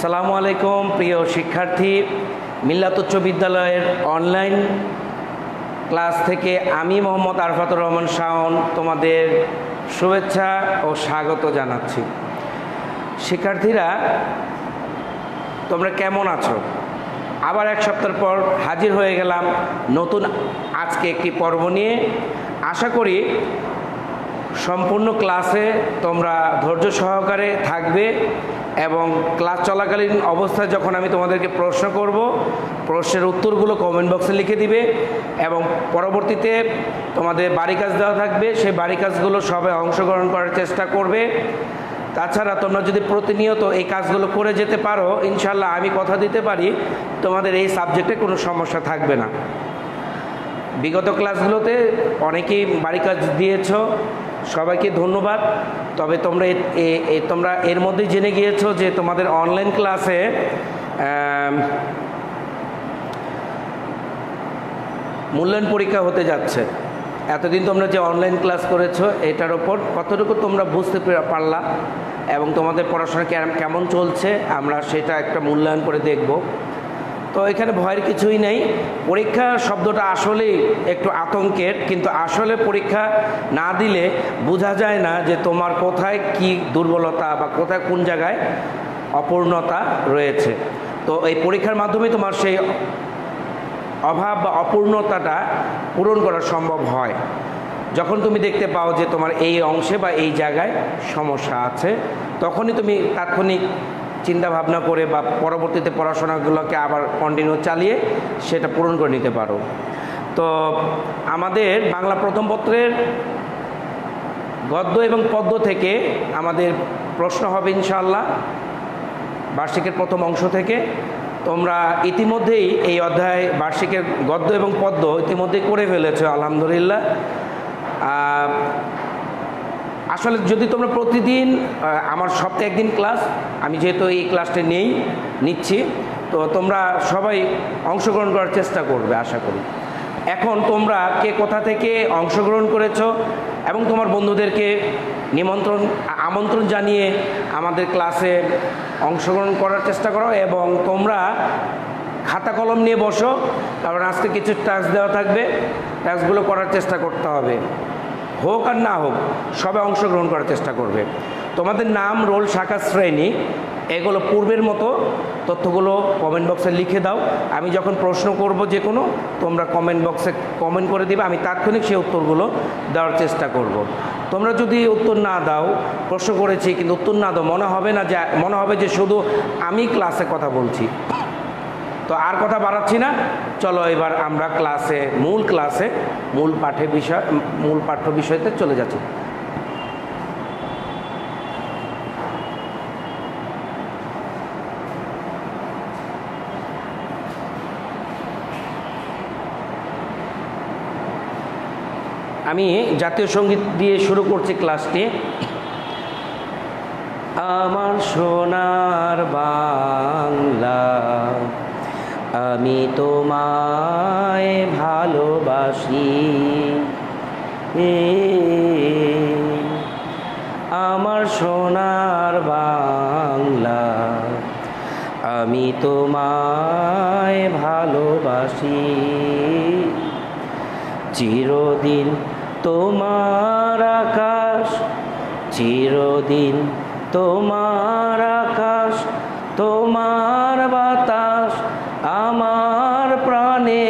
আসসালামু আলাইকুম প্রিয় শিক্ষার্থী, মিল্লাত উচ্চ বিদ্যালয়ের অনলাইন ক্লাস থেকে আমি মোহাম্মদ আরফাতুর রহমান শাওন তোমাদের শুভেচ্ছা ও স্বাগত জানাচ্ছি। শিক্ষার্থীরা, তোমরা কেমন আছো? আবার এক সপ্তাহ পর হাজির হয়ে গেলাম নতুন আজকে একটি পর্ব নিয়ে। আশা করি সম্পূর্ণ ক্লাসে তোমরা ধৈর্য সহকারে থাকবে এবং ক্লাস চলাকালীন অবস্থায় যখন আমি তোমাদেরকে প্রশ্ন করব, প্রশ্নের উত্তরগুলো কমেন্ট বক্সে লিখে দিবে এবং পরবর্তীতে তোমাদের বাড়ি কাজ দেওয়া থাকবে, সেই বাড়ি কাজগুলো সবাই অংশগ্রহণ করার চেষ্টা করবে। তাছাড়া তোমরা যদি প্রতিনিয়ত এই কাজগুলো করে যেতে পারো, ইনশাল্লাহ আমি কথা দিতে পারি তোমাদের এই সাবজেক্টে কোনো সমস্যা থাকবে না। বিগত ক্লাসগুলোতে অনেকেই বাড়ি কাজ দিয়েছো, সবাইকে ধন্যবাদ। তবে তোমরা এর মধ্যেই জেনে গিয়েছো যে তোমাদের অনলাইন ক্লাসে মূল্যায়ন পরীক্ষা হতে যাচ্ছে। এতদিন তোমরা যে অনলাইন ক্লাস করেছো এটার ওপর কতটুকু তোমরা বুঝতে পারলা এবং তোমাদের পড়াশোনা কেমন চলছে আমরা সেটা একটা মূল্যায়ন করে দেখব। তো এখানে ভয়ের কিছুই নেই। পরীক্ষা শব্দটা আসলেই একটু আতঙ্কের, কিন্তু আসলে পরীক্ষা না দিলে বোঝা যায় না যে তোমার কোথায় কি দুর্বলতা বা কোথায় কোন জায়গায় অপূর্ণতা রয়েছে। তো এই পরীক্ষার মাধ্যমে তোমার সেই অভাব বা অপূর্ণতাটা পূরণ করা সম্ভব হয়। যখন তুমি দেখতে পাও যে তোমার এই অংশে বা এই জায়গায় সমস্যা আছে, তখনই তুমি তাৎক্ষণিক চিন্তা ভাবনা করে বা পরবর্তীতে পড়াশোনাগুলোকে আবার কন্টিনিউ চালিয়ে সেটা পূরণ করে নিতে পারো। তো আমাদের বাংলা প্রথম পত্রের গদ্য এবং পদ্য থেকে আমাদের প্রশ্ন হবে ইনশাআল্লাহ, বার্ষিকের প্রথম অংশ থেকে। তোমরা ইতিমধ্যেই এই অধ্যায় বার্ষিকের গদ্য এবং পদ্য ইতিমধ্যেই করে ফেলেছো, আলহামদুলিল্লাহ। আসলে যদি তোমরা প্রতিদিন আমার সপ্তাহে একদিন ক্লাস, আমি যেহেতু এই ক্লাসটা নিচ্ছি, তো তোমরা সবাই অংশগ্রহণ করার চেষ্টা করবে আশা করি। এখন তোমরা কে কোথা থেকে অংশগ্রহণ করেছো এবং তোমার বন্ধুদেরকে আমন্ত্রণ জানিয়ে আমাদের ক্লাসে অংশগ্রহণ করার চেষ্টা করো এবং তোমরা খাতা কলম নিয়ে বসো, কারণ আজকে কিছু টাস্ক দেওয়া থাকবে, টাস্কগুলো করার চেষ্টা করতে হবে। হোক আর না হোক সবাই অংশগ্রহণ করার চেষ্টা করবে। তোমাদের নাম, রোল, শাখা, শ্রেণী এগুলো পূর্বের মতো তথ্যগুলো কমেন্ট বক্সে লিখে দাও। আমি যখন প্রশ্ন করব যে কোনো, তোমরা কমেন্ট বক্সে কমেন্ট করে দিবে, আমি তাৎক্ষণিক সেই উত্তরগুলো দেওয়ার চেষ্টা করব। তোমরা যদি উত্তর না দাও, প্রশ্ন করেছি কিন্তু উত্তর না দাও, মনে হবে যে শুধু আমি ক্লাসে কথা বলছি। তো আর কথা বাড়াচ্ছি না, চলো এবার আমরা মূল পাঠ্য বিষয়তে চলে যাচ্ছি। আমি জাতীয় সঙ্গীত দিয়ে শুরু করছি ক্লাসটি। আমার সোনার বাংলা, আমি তোমায় ভালোবাসি, আমার সোনার বাংলা, আমি তোমায় ভালোবাসি, চিরদিন তোমার আকাশ, চিরদিন তোমার আকাশ, তোমার বাতাস আমার প্রাণে,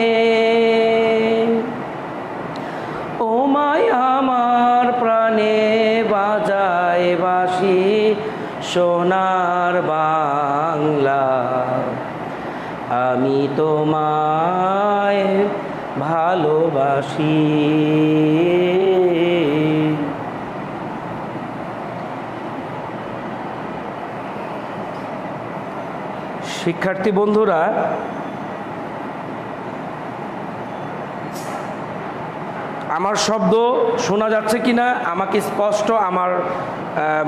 ও মাই আমার প্রাণে বাজায় বাঁশি সোনার বাংলা, আমি তোমায় ভালোবাসি। শিক্ষার্থী বন্ধুরা, আমার শব্দ শোনা যাচ্ছে কিনা, আমাকে স্পষ্ট আমার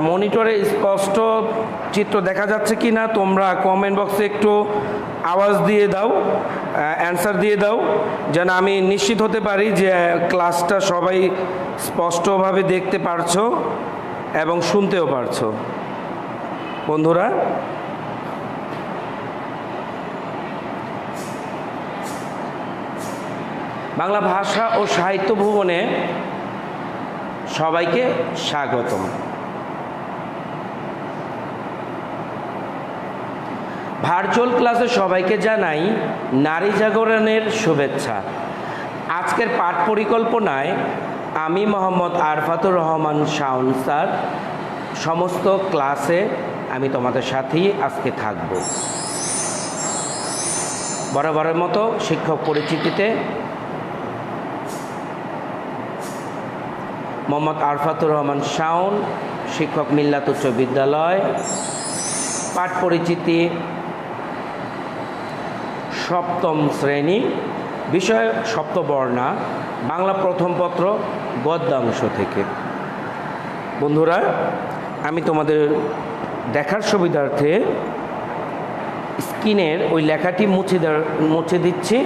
মনিটরে স্পষ্ট চিত্র দেখা যাচ্ছে কিনা তোমরা কমেন্ট বক্সে একটু আওয়াজ দিয়ে দাও, অ্যান্সার দিয়ে দাও, যেন আমি নিশ্চিত হতে পারি যে ক্লাসটা সবাই স্পষ্টভাবে দেখতে পারছো এবং শুনতেও পারছো। বন্ধুরা, বাংলা ভাষা ও সাহিত্য ভুবনে সবাইকে স্বাগতম। ভার্চুয়াল ক্লাসে সবাইকে জানাই নারী জাগরণের শুভেচ্ছা। আজকের পাঠ পরিকল্পনায় আমি মোহাম্মদ আরফাতুর রহমান শাওন স্যার সমস্ত ক্লাসে আমি তোমাদের সাথেই আজকে থাকব। বরাবরের মতো শিক্ষক পরিচিতিতে মোহাম্মদ আরফাতুর রহমান শাওন, শিক্ষক মিল্লাত উচ্চ বিদ্যালয়। পাঠ পরিচিতি সপ্তম শ্রেণী, বিষয় সপ্তবর্ণা, বাংলা প্রথম পত্র গদ্যাংশ থেকে। বন্ধুরা, আমি তোমাদের দেখার সুবিধার্থে স্ক্রিনের ওই লেখাটি মুছে দিচ্ছি,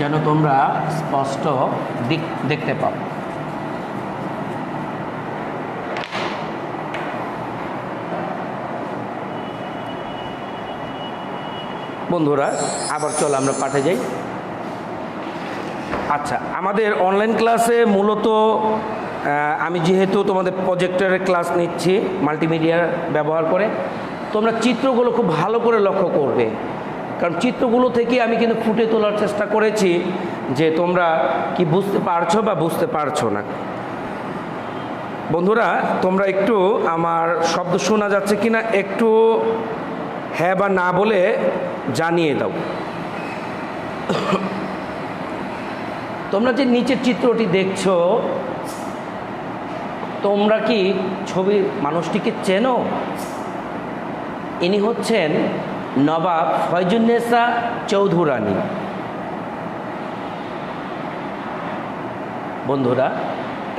যেন তোমরা স্পষ্ট দেখতে পাও। বন্ধুরা, আবার চলো আমরা পাঠে যাই। আচ্ছা, আমাদের অনলাইন ক্লাসে মূলত আমি যেহেতু তোমাদের প্রজেক্টরের ক্লাস নিচ্ছি মাল্টিমিডিয়া ব্যবহার করে, তোমরা চিত্রগুলো খুব ভালো করে লক্ষ্য করবে, কারণ চিত্রগুলো থেকে আমি কিন্তু ফুটে তোলার চেষ্টা করেছি যে তোমরা কি বুঝতে পারছো বা বুঝতে পারছো না। বন্ধুরা, তোমরা একটু আমার শব্দ শোনা যাচ্ছে কিনা একটু হ্যাঁ বা না বলে জানিয়ে দাও। তোমরা যে নিচের চিত্রটি দেখছো, তোমরা কি ছবির মানুষটিকে চেনো? ইনি হচ্ছেন নবাব ফয়জুন্নেসা চৌধুরানী। বন্ধুরা,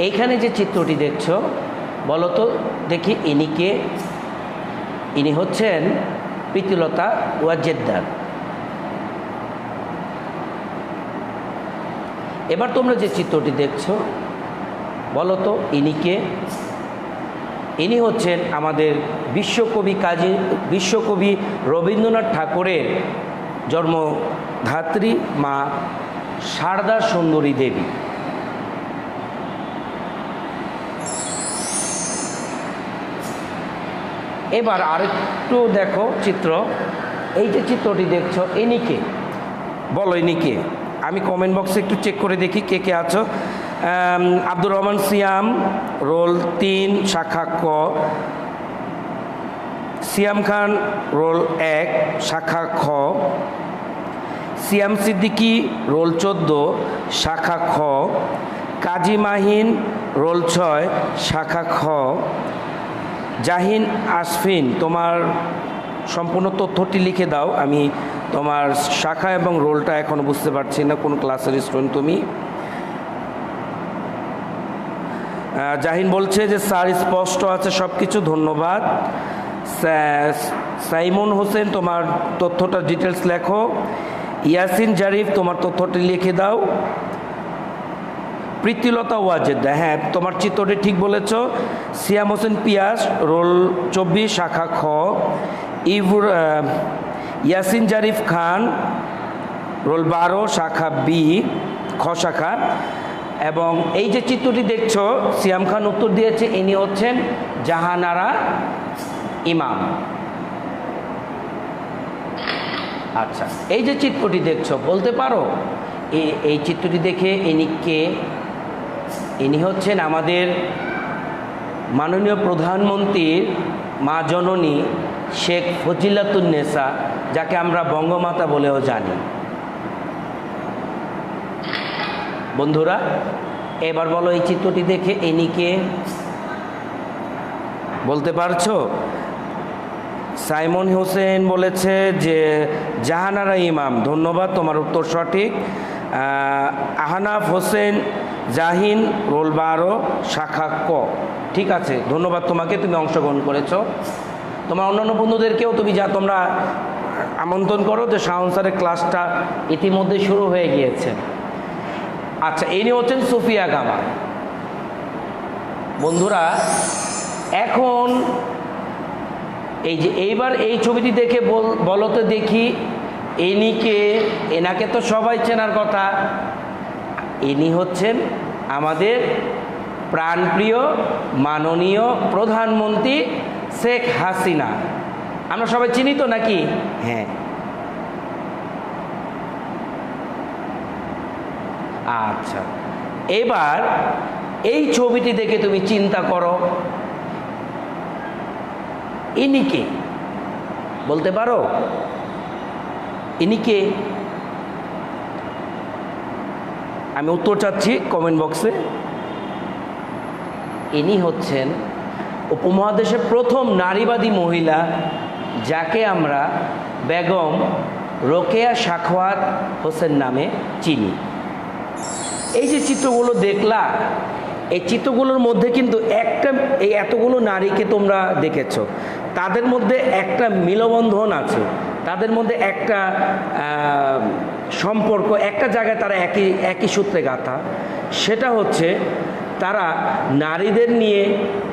এইখানে যে চিত্রটি দেখছো, বলো তো দেখি ইনি কে? ইনি হচ্ছেন প্রীতিলতা ওয়াজেদ্দার। এবার তোমরা যে চিত্রটি দেখছো, বলো তো ইনি কে? ইনি হচ্ছেন আমাদের বিশ্বকবি রবীন্দ্রনাথ ঠাকুরের জন্মধাত্রী মা সারদা সুন্দরী দেবী। এবার আরেকটু দেখো চিত্র, এই যে চিত্রটি দেখছো, ইনি কে? বলো ইনি কে? আমি কমেন্ট বক্সে একটু চেক করে দেখি কে কে আছো। আব্দুর রহমান সিয়াম, রোল 3, শাখা ক। সিয়াম খান, রোল 1, শাখা খ। সিয়াম সিদ্দিকী, রোল 14, শাখা খ। কাজী মাহিন, রোল 6, শাখা খ। জাহিন আসফিন, তোমার সম্পূর্ণ তথ্যটি লিখে দাও। আমি তোমার শাখা এবং রোলটা এখনো বুঝতে পারছি না, কোন ক্লাসের স্টুডেন্ট তুমি। জাহিন বলছে যে স্যার স্পষ্ট আছে সব কিছু, ধন্যবাদ। সাইমন হোসেন, তোমার তথ্যটা ডিটেলস লেখো। ইয়াসিন জারিফ, তোমার তথ্যটি লিখে দাও। প্রীতিলতা ওয়াজেদ্দা, হ্যাঁ তোমার চিত্রটি ঠিক বলেছ। সিয়াম হোসেন পিয়াস, রোল 24, শাখা খ। ইয়াসিন জারিফ খান, রোল 12, শাখা বি, খ শাখা। এবং এই যে চিত্রটি দেখছো, সিয়াম খান উত্তর দিয়েছে, ইনি হচ্ছেন জাহানারা ইমাম। আচ্ছা, এই যে চিত্রটি দেখছো, বলতে পারো এই চিত্রটি দেখে ইনি কে? ইনি হচ্ছেন আমাদের মাননীয় প্রধানমন্ত্রীর মা জননী শেখ ফজিলাতুন্নেসা, যাকে আমরা বঙ্গমাতা বলেও জানি। বন্ধুরা, এবার বলো এই চিত্রটি দেখে ইনি কে? বলতে পারছো? সাইমন হোসেন বলেছে যে জাহানারা ইমাম, ধন্যবাদ, তোমার উত্তর সঠিক। আহনাফ হোসেন জাহিন, রোল 12, শাখা ক। ঠিক আছে, ধন্যবাদ তোমাকে, তুমি অংশগ্রহণ করেছো। তোমার অন্যান্য বন্ধুদেরকেও তোমরা আমন্ত্রণ করো যে শাওন স্যারের ক্লাসটা ইতিমধ্যে শুরু হয়ে গিয়েছে। আচ্ছা, ইনি হচ্ছেন সুফিয়া গামা। বন্ধুরা, এখন এই যে এইবার এই ছবিটি দেখে বলতে দেখি ইনিকে, এনাকে তো সবাই চেনার কথা। ইনি হচ্ছেন আমাদের প্রাণপ্রিয় মাননীয় প্রধানমন্ত্রী শেখ হাসিনা। আমরা সবাই চিনি তো নাকি? হ্যাঁ। আচ্ছা, এবার এই ছবিটি দেখে তুমি চিন্তা করো, ইনি কে বলতে পারো? ইনি কে? আমি উত্তর চাচ্ছি কমেন্ট বক্সে। ইনি হচ্ছেন উপমহাদেশের প্রথম নারীবাদী মহিলা, যাকে আমরা বেগম রোকেয়া সাখাওয়াত হোসেন নামে চিনি। এই যে চিত্রগুলো দেখলা, এই চিত্রগুলোর মধ্যে কিন্তু এই এতগুলো নারীকে তোমরা দেখেছো, তাদের মধ্যে একটা মিলবন্ধন আছে, তাদের মধ্যে একটা সম্পর্ক, একটা জায়গায় তারা একই সূত্রে গাঁথা। সেটা হচ্ছে তারা নারীদের নিয়ে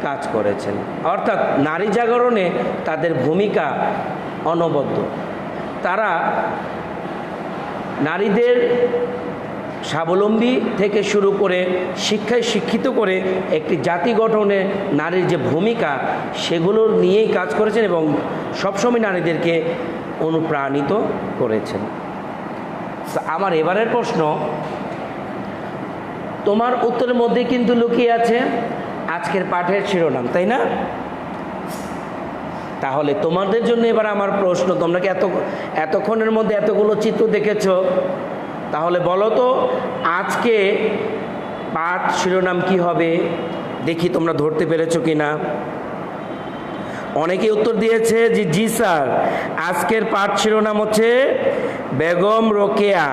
কাজ করেছেন, অর্থাৎ নারী জাগরণে তাদের ভূমিকা অনবদ্য। তারা নারীদের স্বাবলম্বী থেকে শুরু করে শিক্ষায় শিক্ষিত করে একটি জাতি গঠনে নারীর যে ভূমিকা, সেগুলোর নিয়েই কাজ করেছেন এবং সবসময় নারীদেরকে অনুপ্রাণিত করেছেন। আমার এবারের প্রশ্ন, তোমার উত্তরের মধ্যে কিন্তু লুকিয়ে আছে আজকের পাঠের শিরোনাম, তাই না? তাহলে তোমাদের জন্য এবার আমার প্রশ্ন, তোমরা কি এতক্ষণের মধ্যে এতগুলো চিত্র দেখেছো? তাহলে বলো তো আজকে পাঠ শিরোনাম কি হবে? দেখি তোমরা ধরতে পেরেছো কিনা। অনেকে উত্তর দিয়েছে যে জি স্যার, আজকের পাঠ শিরোনাম হচ্ছে বেগম রোকেয়া।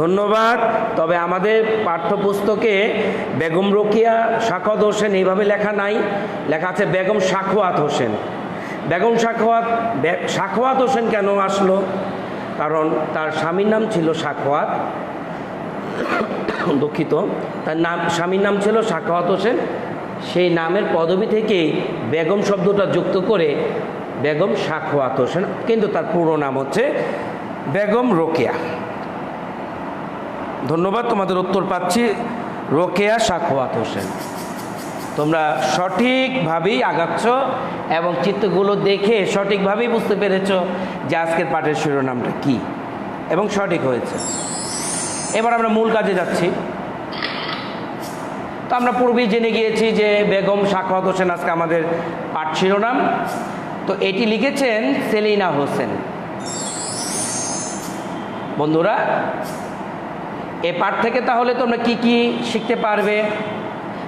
ধন্যবাদ। তবে আমাদের পাঠ্যপুস্তকে বেগম রোকেয়া সাখাওয়াত হোসেন এইভাবে লেখা নাই, লেখা আছে বেগম সাখাওয়াত হোসেন। বেগম সাখাওয়াত হোসেন কেন আসলো? কারণ তার স্বামীর নাম ছিল সাখাওয়াত, দুঃখিত, তার স্বামীর নাম ছিল সাখাওয়াত হোসেন। সেই নামের পদবি থেকেই বেগম শব্দটা যুক্ত করে বেগম সাখাওয়াত হোসেন, কিন্তু তার পুরো নাম হচ্ছে বেগম রোকেয়া। ধন্যবাদ, তোমাদের উত্তর পাচ্ছি রোকেয়া সাখাওয়াত হোসেন। তোমরা সঠিকভাবেই আগাচ্ছ এবং চিত্রগুলো দেখে সঠিকভাবেই বুঝতে পেরেছ যে আজকের পাঠের শিরোনামটা কি, এবং সঠিক হয়েছে। এবার আমরা মূল কাজে যাচ্ছি। তো আমরা পূর্বেই জেনে গিয়েছি যে বেগম সাখাওয়াত হোসেন আজকে আমাদের পাঠ শিরোনাম। তো এটি লিখেছেন সেলিনা হোসেন। বন্ধুরা, এই পাঠ থেকে তাহলে তোমরা কি কি শিখতে পারবে?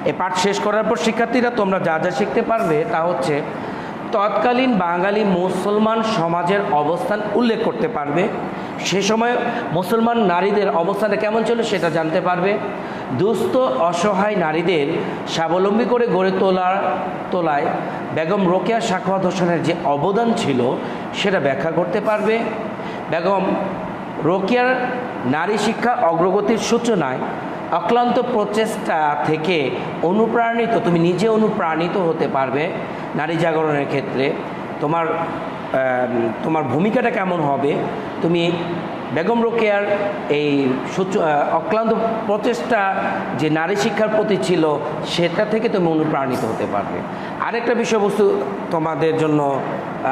এই পাঠ শেষ করার পর শিক্ষার্থীরা তোমরা যা যা শিখতে পারবে তা হচ্ছে তৎকালীন বাঙালি মুসলমান সমাজের অবস্থান উল্লেখ করতে পারবে, সে সময় মুসলমান নারীদের অবস্থানটা কেমন ছিল সেটা জানতে পারবে, দুস্থ অসহায় নারীদের স্বাবলম্বী করে গড়ে তোলায় বেগম রোকেয়া সাখাওয়াত হোসেনের যে অবদান ছিল সেটা ব্যাখ্যা করতে পারবে। বেগম রোকেয়ার নারী শিক্ষা অগ্রগতির সূচনায় অক্লান্ত প্রচেষ্টা থেকে অনুপ্রাণিত, তুমি নিজে অনুপ্রাণিত হতে পারবে নারী জাগরণের ক্ষেত্রে। তোমার ভূমিকাটা কেমন হবে, তুমি বেগম রোকেয়ার এই অক্লান্ত প্রচেষ্টা যে নারী শিক্ষার প্রতি ছিল সেটা থেকে তুমি অনুপ্রাণিত হতে পারবে। আরেকটা বিষয়বস্তু তোমাদের জন্য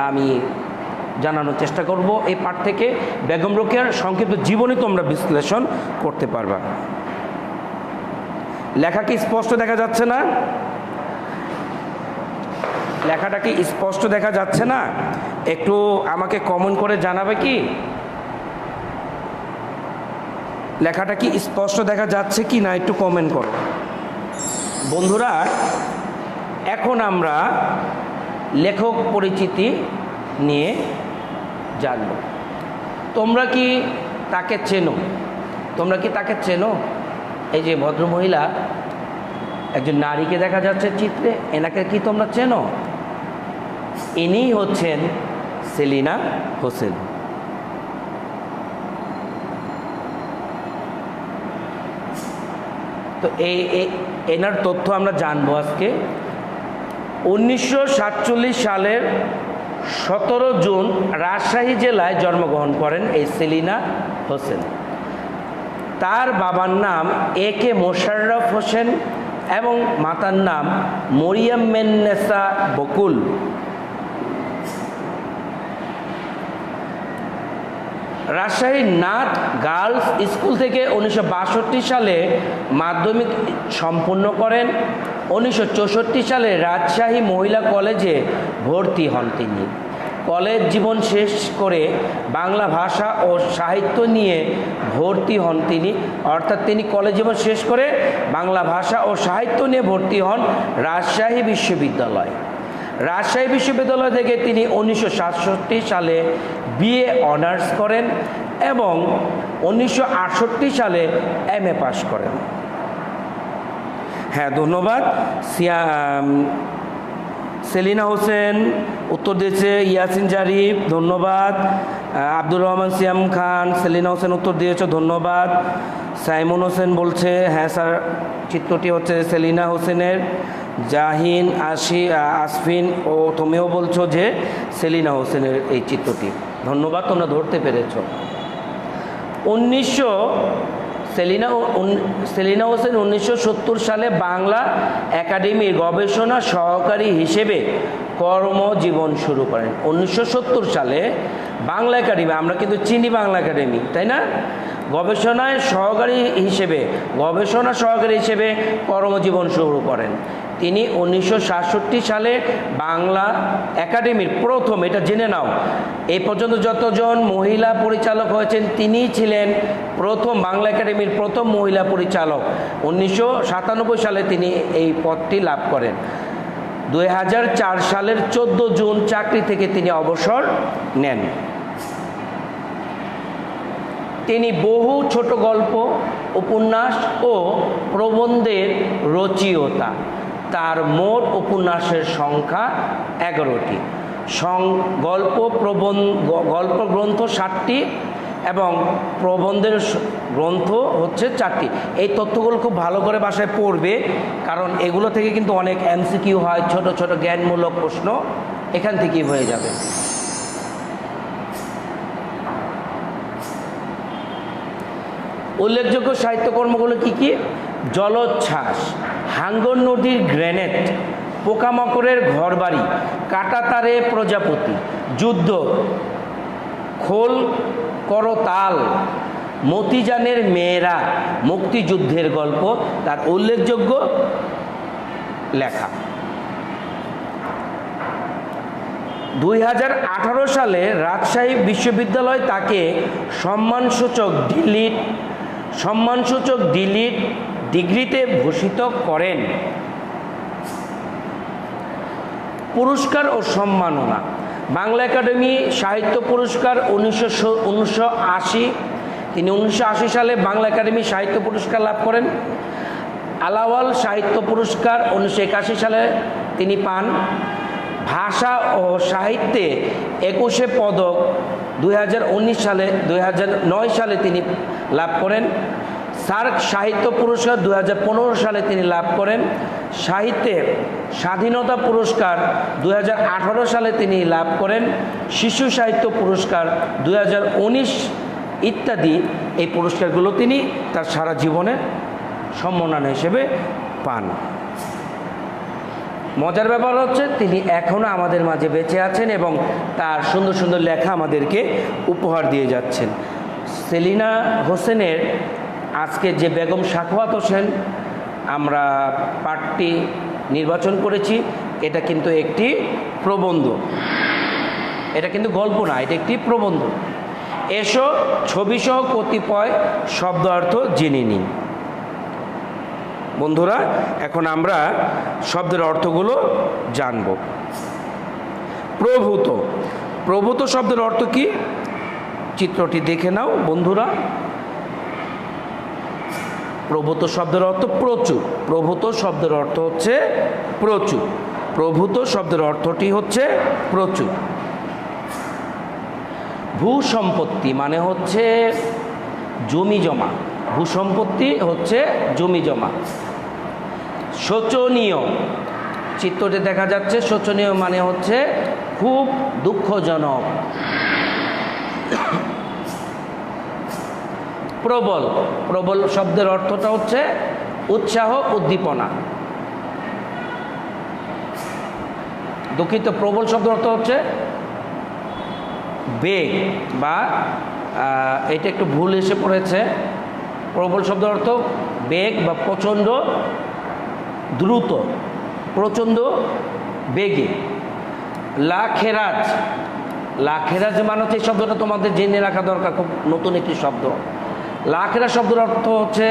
আমি জানানোর চেষ্টা করব, এই পাঠ থেকে বেগম রোকেয়ার সংক্ষিপ্ত জীবনী তোমরা বিশ্লেষণ করতে পারবা। লেখা কি স্পষ্ট দেখা যাচ্ছে না? লেখাটা কি স্পষ্ট দেখা যাচ্ছে না? একটু আমাকে কমেন্ট করে জানাবে কি লেখাটা কি স্পষ্ট দেখা যাচ্ছে কি না, একটু কমেন্ট করো। বন্ধুরা, এখন আমরা লেখক পরিচিতি নিয়ে জানব। তোমরা কি তাকে চেনো? এই যে ভদ্রমহিলা, একজন নারীকে দেখা যাচ্ছে চিত্রে, এনাকে কি তোমরা চেনো? ইনি হচ্ছেন সেলিনা হোসেন। তো এনার তথ্য আমরা জানবো আজকে। 1947 সালের 17 জুন রাজশাহী জেলায় জন্মগ্রহণ করেন এই সেলিনা হোসেন। তার বাবার নাম AK মোশাররফ হোসেন এবং মাতার নাম মরিয়ম মেন্নেসা বকুল। রাজশাহী নাথ গার্লস স্কুল থেকে 1962 সালে মাধ্যমিক সম্পূর্ণ করেন। 1964 সালে রাজশাহী মহিলা কলেজে ভর্তি হন তিনি। কলেজ জীবন শেষ করে বাংলা ভাষা ও সাহিত্য নিয়ে ভর্তি হন তিনি, অর্থাৎ তিনি কলেজ জীবন শেষ করে বাংলা ভাষা ও সাহিত্য নিয়ে ভর্তি হন রাজশাহী বিশ্ববিদ্যালয়। রাজশাহী বিশ্ববিদ্যালয় থেকে তিনি 1967 সালে BA অনার্স করেন এবং 1968 সালে MA পাশ করেন। হ্যাঁ, ধন্যবাদ। সেলিনা হোসেন উত্তর দিয়েছে ইয়াসিন জারিফ, ধন্যবাদ। আব্দুর রহমান সিয়াম খান, সেলিনা হোসেন উত্তর দিয়েছে, ধন্যবাদ। সাইমন হোসেন বলছে হ্যাঁ স্যার, চিত্রটি হচ্ছে সেলিনা হোসেনের। জাহিন আসফিন ও তুমিও বলছো যে সেলিনা হোসেনের এই চিত্রটি, ধন্যবাদ, তোমরা ধরতে পেরেছ। সেলিনা হোসেন 1970 সালে বাংলা একাডেমির গবেষণা সহকারী হিসেবে কর্মজীবন শুরু করেন। 1970 সালে বাংলা একাডেমি, আমরা কিন্তু চিনি বাংলা একাডেমি, তাই না? গবেষণা সহকারী হিসেবে কর্মজীবন শুরু করেন তিনি। 1967 সালে বাংলা একাডেমির প্রথম, এটা জেনে নাও, এই পর্যন্ত যতজন মহিলা পরিচালক হয়েছেন তিনিই ছিলেন প্রথম বাংলা একাডেমির প্রথম মহিলা পরিচালক। 1997 সালে তিনি এই পদটি লাভ করেন। 2004 সালের 14 জুন চাকরি থেকে তিনি অবসর নেন। তিনি বহু ছোট গল্প, উপন্যাস ও প্রবন্ধের রচয়িতা। তার মোট উপন্যাসের সংখ্যা 11টি, গল্প গ্রন্থ 7টি এবং প্রবন্ধের গ্রন্থ হচ্ছে 4টি। এই তথ্যগুলো খুব ভালো করে বাসায় পড়বে, কারণ এগুলো থেকে কিন্তু অনেক MCQ হয়, ছোট ছোট জ্ঞানমূলক প্রশ্ন এখান থেকেই হয়ে যাবে। উল্লেখযোগ্য সাহিত্যকর্মগুলো কি কি? জলোচ্ছ্বাস, হাঙ্গর নদীর গ্রেনেড, পোকামাকড়ের ঘরবাড়ি, কাঁটাতারে প্রজাপতি, যুদ্ধ, খোল করতাল, মতিজানের মেয়েরা, মুক্তিযুদ্ধের গল্প তার উল্লেখযোগ্য লেখা। 2018 সালে রাজশাহী বিশ্ববিদ্যালয় তাকে সম্মানসূচক ডিগ্রিতে ভূষিত করেন। পুরস্কার ও সম্মাননা: বাংলা একাডেমি সাহিত্য পুরস্কার 1980, তিনি 1980 সালে বাংলা একাডেমি সাহিত্য পুরস্কার লাভ করেন। আলাওয়াল সাহিত্য পুরস্কার 1981 সালে তিনি পান। ভাষা ও সাহিত্যে 21 পদক 2009 সালে তিনি লাভ করেন। সার্ক সাহিত্য পুরস্কার 2015 সালে তিনি লাভ করেন। সাহিত্যে স্বাধীনতা পুরস্কার 2018 সালে তিনি লাভ করেন। শিশু সাহিত্য পুরস্কার 2019 ইত্যাদি এই পুরস্কারগুলো তিনি তার সারা জীবনের সম্মাননা হিসেবে পান। মজার ব্যাপার হচ্ছে তিনি এখনও আমাদের মাঝে বেঁচে আছেন এবং তার সুন্দর সুন্দর লেখা আমাদেরকে উপহার দিয়ে যাচ্ছেন। সেলিনা হোসেনের আজকে যে বেগম সাখাওয়াত হোসেন আমরা পাঠটি নির্বাচন করেছি, এটা কিন্তু একটি প্রবন্ধ, এটা কিন্তু গল্প না, এটা একটি প্রবন্ধ। এসো ছবিসহ কতিপয় শব্দার্থ জেনে নিন। বন্ধুরা, এখন আমরা শব্দের অর্থগুলো জানব। প্রভূত শব্দের অর্থ কি? চিত্রটি দেখে নাও বন্ধুরা। প্রভূত শব্দের অর্থ প্রচুর। প্রভূত শব্দের অর্থ হচ্ছে প্রচুর। প্রভূত শব্দের অর্থটি হচ্ছে প্রচুর। ভূসম্পত্তি মানে হচ্ছে জমি জমা। ভূসম্পত্তি হচ্ছে জমি জমা। শোচনীয় চিত্রটি দেখা যাচ্ছে শোচনীয় মানে হচ্ছে খুব দুঃখজনক। প্রবল, প্রবল শব্দের অর্থটা হচ্ছে উৎসাহ, উদ্দীপনা। দুঃখিত, প্রবল শব্দের অর্থ হচ্ছে বেগ বা এটা একটু ভুল এসে পড়েছে। প্রবল শব্দের অর্থ বেগ বা প্রচণ্ড দ্রুত, প্রচণ্ড বেগে। লাখেরাজ, লাখেরাজ মানে হচ্ছে এই শব্দটা তোমাদের জেনে রাখা দরকার, খুব নতুন একটি শব্দ। লাখেরাজ শব্দের অর্থ হচ্ছে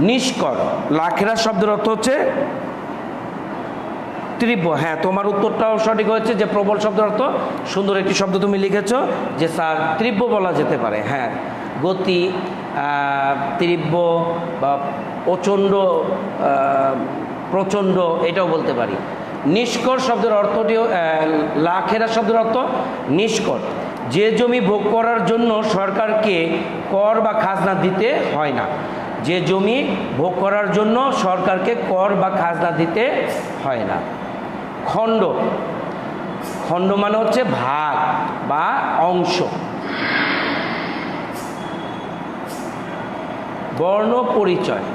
নিষ্কর। লাখেরাজ শব্দের অর্থ হচ্ছে তীব্র। হ্যাঁ, তোমার উত্তরটাও সঠিক হয়েছে যে প্রবল শব্দের অর্থ সুন্দর একটি শব্দ তুমি লিখেছ যে স্যার তীব্র বলা যেতে পারে। হ্যাঁ, গতি, তীব্র বা প্রচণ্ড, প্রচণ্ড এটাও বলতে পারি। নিষ্কর শব্দের অর্থটিও, লাখেরাজ শব্দের অর্থ নিষ্কর। যে জমি ভোগ করার জন্য সরকারকে কর বা খাজনা দিতে হয় না। যে জমি ভোগ করার জন্য সরকারকে কর বা খাজনা দিতে হয় না। খণ্ড, খণ্ড মানে হচ্ছে ভাগ বা অংশ। বর্ণ পরিচয়,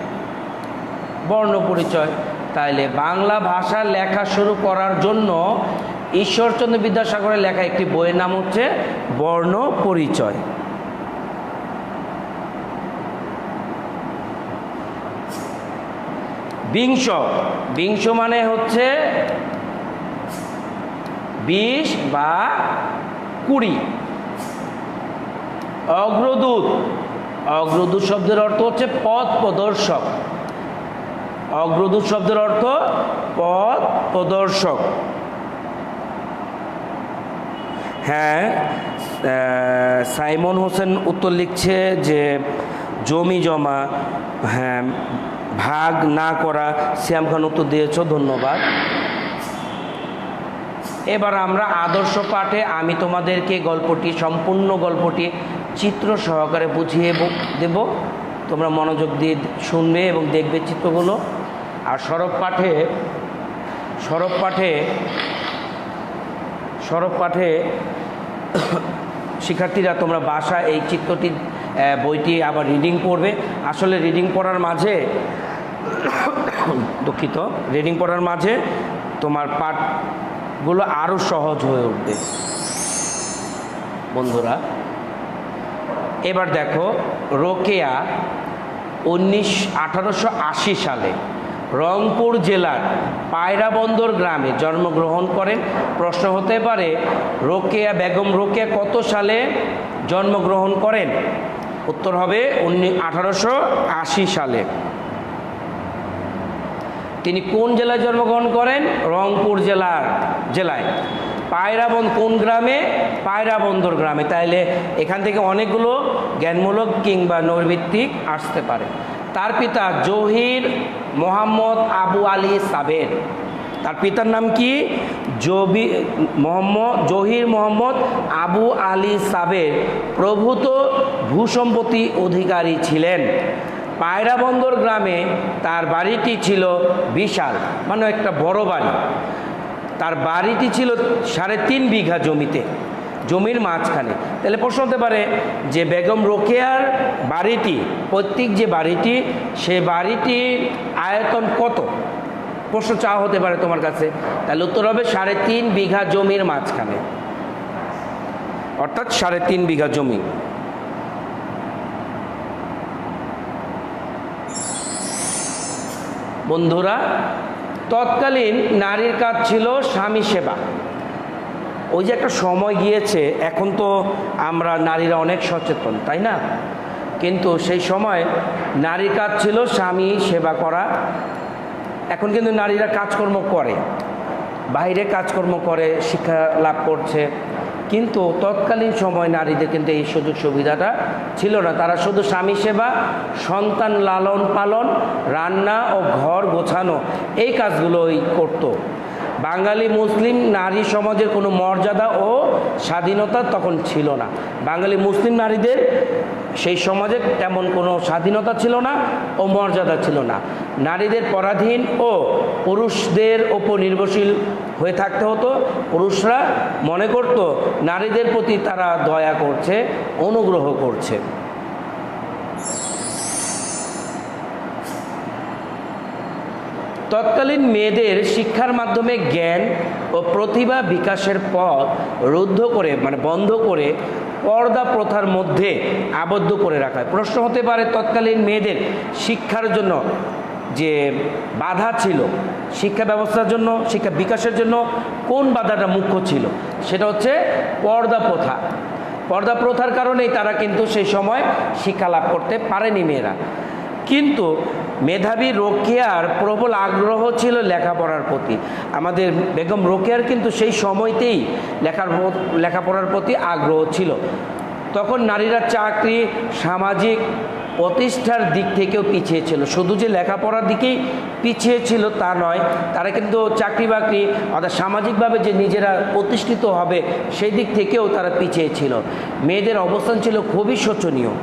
বর্ণ পরিচয় তাইলে বাংলা ভাষা লেখা শুরু করার জন্য ঈশ্বরচন্দ্র বিদ্যাসাগরের লেখা একটি বইয়ের নাম হচ্ছে বর্ণ পরিচয়। বিংশ, বিংশ মানে হচ্ছে 20 বা 20। অগ্রদূত, অগ্রদূত শব্দের অর্থ হচ্ছে পথ প্রদর্শক। অগ্রদূত শব্দের অর্থ পথ প্রদর্শক। হ্যাঁ, সাইমন হোসেন উত্তর লিখছে যে জমি জমা, হ্যাঁ ভাগ না করা। শ্যাম খান উত্তর দিয়েছ, ধন্যবাদ। এবার আমরা আদর্শ পাঠে আমি তোমাদেরকে গল্পটি, সম্পূর্ণ গল্পটি চিত্র সহকারে বুঝিয়ে দেব। তোমরা মনোযোগ দিয়ে শুনবে এবং দেখবে চিত্রগুলো। আর সরব পাঠে, সরব পাঠে, সরব পাঠে শিক্ষার্থীরা তোমরা বাসায় এই চিত্রটি, বইটি আবার রিডিং পড়বে। আসলে রিডিং পড়ার মাঝে, দুঃখিত, রিডিং পড়ার মাঝে তোমার পাঠগুলো আরও সহজ হয়ে উঠবে বন্ধুরা। এবার দেখো, রোকেয়া 1880 সালে রংপুর জেলার পায়রাবন্দর গ্রামে জন্মগ্রহণ করেন। প্রশ্ন হতে পারে রোকেয়া বেগম রোকেয়া কত সালে জন্মগ্রহণ করেন? উত্তর হবে 1880 সালে। তিনি কোন জেলায় জন্মগ্রহণ করেন? রংপুর জেলায়। পায়রাবন্দ কোন গ্রামে? পায়রাবন্দর গ্রামে। তাইলে এখান থেকে অনেকগুলো জ্ঞানমূলক কিংবা নৈর্ভিত্তিক আসতে পারে। তার পিতা জহির মোহাম্মদ আবু আলী সাবের। তার পিতার নাম কি? জহির মোহাম্মদ আবু আলী সাবের প্রভূত ভূসম্পত্তি অধিকারী ছিলেন। পায়রাবন্দর গ্রামে তার বাড়িটি ছিল বিশাল, মানে একটা বড় বাড়ি। তার বাড়িটি ছিল 3.5 বিঘা জমিতে, জমির মাঝখানে। তাহলে প্রশ্ন হতে পারে যে বেগম রোকেয়ার বাড়িটি, পৈতৃক যে বাড়িটি, সে বাড়িটির আয়তন কত? প্রশ্ন চাওয়া হতে পারে তোমার কাছে। তাহলে উত্তর হবে 3.5 বিঘা জমির মাঝখানে, অর্থাৎ 3.5 বিঘা জমি। বন্ধুরা, তৎকালীন নারীর কাজ ছিল স্বামী সেবা। ওই যে একটা সময় গিয়েছে, এখন তো আমরা নারীরা অনেক সচেতন, তাই না? কিন্তু সেই সময় নারীর কাজ ছিল স্বামী সেবা করা। এখন কিন্তু নারীরা কাজকর্ম করে, বাইরে কাজকর্ম করে, শিক্ষা লাভ করছে। কিন্তু তৎকালীন সময় নারীদের কিন্তু এই সুযোগ সুবিধাটা ছিল না। তারা শুধু স্বামী সেবা, সন্তান লালন পালন, রান্না ও ঘর গোছানো, এই কাজগুলোই করত। বাঙালি মুসলিম নারী সমাজের কোনো মর্যাদা ও স্বাধীনতা তখন ছিল না। বাঙালি মুসলিম নারীদের সেই সমাজে তেমন কোনো স্বাধীনতা ছিল না ও মর্যাদা ছিল না। নারীদের পরাধীন ও পুরুষদের ওপর নির্ভরশীল হয়ে থাকতে হতো। পুরুষরা মনে করত নারীদের প্রতি তারা দয়া করছে, অনুগ্রহ করছে। তৎকালীন মেয়েদের শিক্ষার মাধ্যমে জ্ঞান ও প্রতিভা বিকাশের পথ রুদ্ধ করে বন্ধ করে পর্দা প্রথার মধ্যে আবদ্ধ করে রাখা হয়। প্রশ্ন হতে পারে তৎকালীন মেয়েদের শিক্ষার জন্য যে বাধা ছিল, শিক্ষা ব্যবস্থার জন্য, শিক্ষা বিকাশের জন্য কোন বাধাটা মুখ্য ছিল? সেটা হচ্ছে পর্দা প্রথা। পর্দা প্রথার কারণেই তারা কিন্তু সেই সময় শিক্ষা লাভ করতে পারেনি মেয়েরা। কিন্তু মেধাবী রোকেয়ার প্রবল আগ্রহ ছিল লেখাপড়ার প্রতি। আমাদের বেগম রোকেয়ার কিন্তু সেই সময়তেই লেখাপড়ার প্রতি আগ্রহ ছিল। তখন নারীরা চাকরি, সামাজিক প্রতিষ্ঠার দিক থেকেও পিছিয়ে ছিল। শুধু যে লেখাপড়ার দিকেই পিছিয়ে ছিল তা নয়, তারা কিন্তু চাকরি বাকরি অর্থাৎ সামাজিকভাবে যে নিজেরা প্রতিষ্ঠিত হবে সেই দিক থেকেও তারা পিছিয়ে ছিল। মেয়েদের অবস্থান ছিল খুবই শোচনীয়।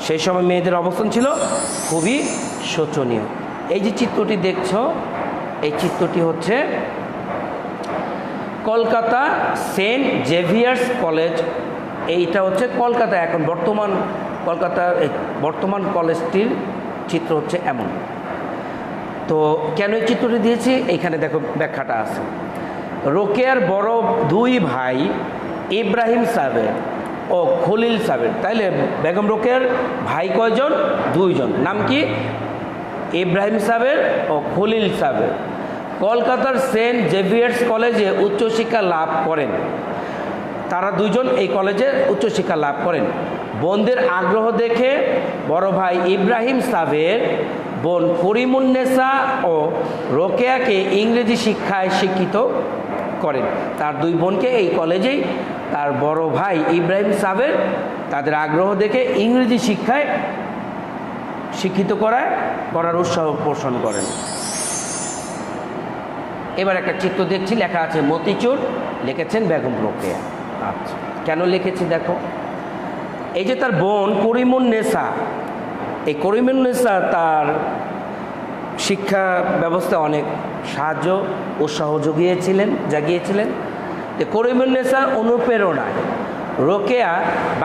সেই সময় মেয়েদের অবস্থান ছিল খুবই শোচনীয়। এই যে চিত্রটি দেখছো, এই চিত্রটি হচ্ছে কলকাতা সেন্ট জেভিয়ার্স কলেজ। এইটা হচ্ছে কলকাতা, এখন বর্তমান কলেজটির চিত্র হচ্ছে এমন। তো কেন এই চিত্রটি দিয়েছি এইখানে দেখো ব্যাখ্যাটা আছে। রোকেয়ার বড় দুই ভাই ইব্রাহিম সাহেব ও খলিল সাহেব। তাইলে বেগম রোকেয়ার ভাই কয়জন? দুইজন। নাম কি? ইব্রাহিম সাহেব ও খলিল সাহেব। কলকাতার সেন্ট জেভিয়ার্স কলেজে উচ্চশিক্ষা লাভ করেন। তারা দুইজন এই কলেজে উচ্চশিক্ষা লাভ করেন। বোনদের আগ্রহ দেখে বড় ভাই ইব্রাহিম সাহেবের বোন করিমুন্নেসা ও রোকেয়াকে ইংরেজি শিক্ষায় শিক্ষিত করেন। তার দুই বোনকে এই কলেজেই তার বড় ভাই ইব্রাহিম সাহেবের তাদের আগ্রহ দেখে ইংরেজি শিক্ষায় শিক্ষিত করার উৎসাহ পোষণ করেন। এবার একটা চিত্র দেখছি, লেখা আছে মতিচুর, লিখেছেন বেগম রোকেয়া। আচ্ছা, কেন লিখেছি দেখো। এই যে তার বোন করিমুন্নেসা, এই করিমুন্নেসা তার শিক্ষা ব্যবস্থা অনেক সাহায্য উৎসাহ জাগিয়েছিলেন। করিমুন্নেসার অনুপ্রেরণায় রোকেয়া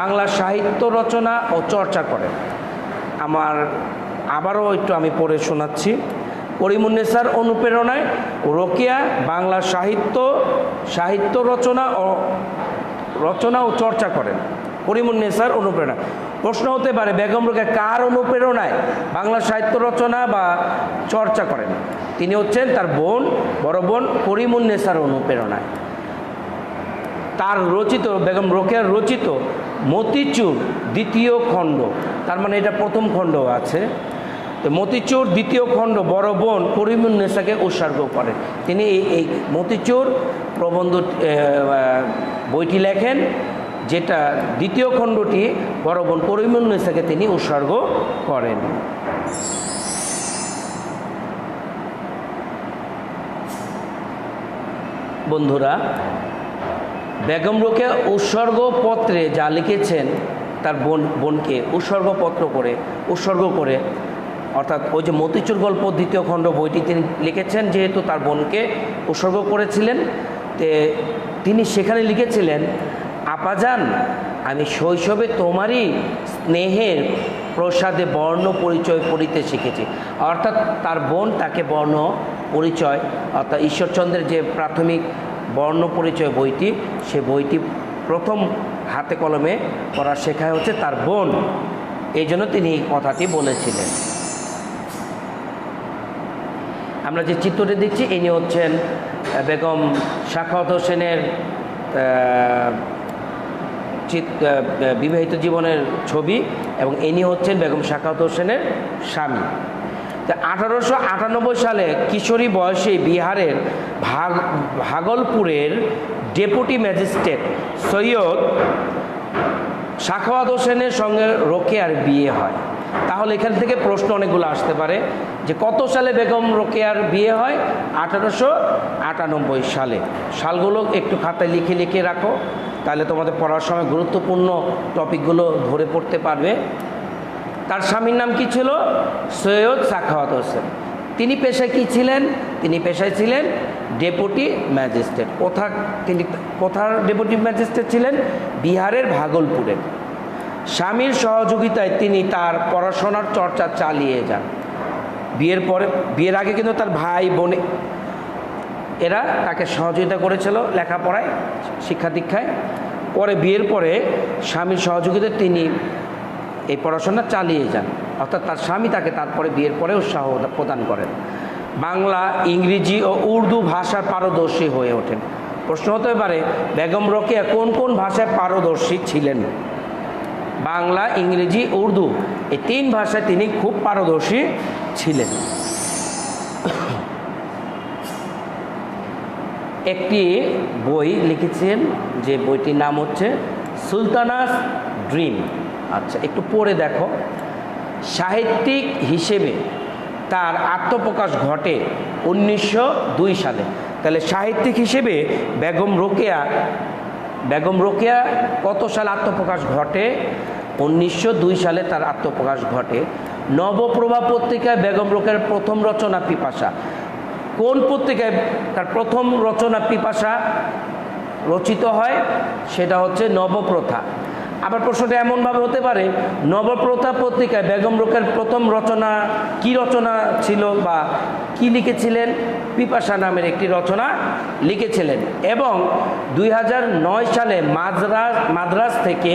বাংলা সাহিত্য রচনা ও চর্চা করেন। আবারও একটু আমি পড়ে শোনাচ্ছি। করিমুন্নেসার অনুপ্রেরণায় রোকেয়া বাংলা সাহিত্য রচনা ও চর্চা করেন। করিমুন্নেসার অনুপ্রেরণা। প্রশ্ন হতে পারে বেগম রোকেয়া কার অনুপ্রেরণায় বাংলা সাহিত্য রচনা বা চর্চা করেন? তিনি হচ্ছেন তার বড় বোন করিমুন্নেসার অনুপ্রেরণায়। তার রচিত, বেগম রোকেয়ার রচিত মতিচুর দ্বিতীয় খণ্ড, তার মানে এটা প্রথম খণ্ড আছে, তো মতিচুর দ্বিতীয় খণ্ড বড় বোন করিমুন্নেসাকে উৎসর্গ করেন। তিনি এই মতিচুর প্রবন্ধ বইটি লেখেন, যেটা দ্বিতীয় খণ্ডটি বড় বোন করিমুন্নেসাকে তিনি উৎসর্গ করেন। বন্ধুরা, বেগম রোকেয়া উৎসর্গপত্রে যা লিখেছেন তার বোনকে উৎসর্গ করে অর্থাৎ ওই যে মতিচুর গল্প দ্বিতীয় খণ্ড বইটি তিনি লিখেছেন, যেহেতু তার বোনকে উৎসর্গ করেছিলেন, তিনি সেখানে লিখেছিলেন, আপাজান, আমি শৈশবে তোমারই স্নেহের প্রসাদে বর্ণ পরিচয় পড়িতে শিখেছি। অর্থাৎ তার বোন তাকে বর্ণ পরিচয় অর্থাৎ ঈশ্বরচন্দ্রের যে প্রাথমিক বর্ণ পরিচয় বইটি, সে বইটি প্রথম হাতে কলমে পড়া শেখায় হচ্ছে তার বোন। এই জন্য তিনি এই কথাটি বলেছিলেন। আমরা যে চিত্রটি দেখছি ইনি হচ্ছেন বেগম সাখাওয়াত হোসেনের বিবাহিত জীবনের ছবি, এবং ইনি হচ্ছেন বেগম সাখাওয়াত হোসেনের স্বামী। 1898 সালে কিশোরী বয়সে বিহারের ভাগলপুরের ডেপুটি ম্যাজিস্ট্রেট সৈয়দ সাখাওয়াত হোসেনের সঙ্গে রোকেয়ার বিয়ে হয়। তাহলে এখান থেকে প্রশ্ন অনেকগুলো আসতে পারে যে কত সালে বেগম রোকেয়ার বিয়ে হয়? 1898 সালে। সালগুলো একটু খাতায় লিখে লিখে রাখো, তাহলে তোমাদের পড়ার সময় গুরুত্বপূর্ণ টপিকগুলো ধরে পড়তে পারবে। তার স্বামীর নাম কি ছিল? সৈয়দ সাখাওয়াত হোসেন। তিনি পেশায় কি ছিলেন? তিনি পেশায় ছিলেন ডেপুটি ম্যাজিস্ট্রেট। তিনি কোথার ডেপুটি ম্যাজিস্ট্রেট ছিলেন? বিহারের ভাগলপুরের। স্বামীর সহযোগিতায় তিনি তার পড়াশোনার চর্চা চালিয়ে যান। বিয়ের আগে কিন্তু তার ভাই বোন এরা তাকে সহযোগিতা করেছিল লেখাপড়ায়, শিক্ষা দীক্ষায়। পরে বিয়ের পরে স্বামীর সহযোগিতায় তিনি এই পড়াশোনা চালিয়ে যান, অর্থাৎ তার স্বামী তাকে তারপরে বিয়ের পরে উৎসাহ প্রদান করেন। বাংলা, ইংরেজি ও উর্দু ভাষার পারদর্শী হয়ে ওঠেন। প্রশ্ন হতে পারে বেগম রোকেয়া কোন কোন ভাষায় পারদর্শী ছিলেন? বাংলা, ইংরেজি, উর্দু এই 3 ভাষায় তিনি খুব পারদর্শী ছিলেন। একটি বই লিখেছেন, যে বইটির নাম হচ্ছে সুলতানাস ড্রিম। আচ্ছা, একটু পড়ে দেখো। সাহিত্যিক হিসেবে তার আত্মপ্রকাশ ঘটে 1902 সালে। তাহলে সাহিত্যিক হিসেবে বেগম রোকেয়া কত সালে আত্মপ্রকাশ ঘটে? 1902 সালে তার আত্মপ্রকাশ ঘটে। নবপ্রভা পত্রিকায় বেগম রোকেয়ার প্রথম রচনা পিপাসা। কোন পত্রিকায় তার প্রথম রচনা পিপাসা রচিত হয়? সেটা হচ্ছে নবপ্রথা। আবার প্রশ্নটা এমনভাবে হতে পারে, নবপ্রথা পত্রিকায় বেগম রোকেয়ার প্রথম রচনা কি রচনা ছিল বা কি লিখেছিলেন? পিপাসা নামের একটি রচনা লিখেছিলেন। এবং 2009 সালে মাদ্রাজ থেকে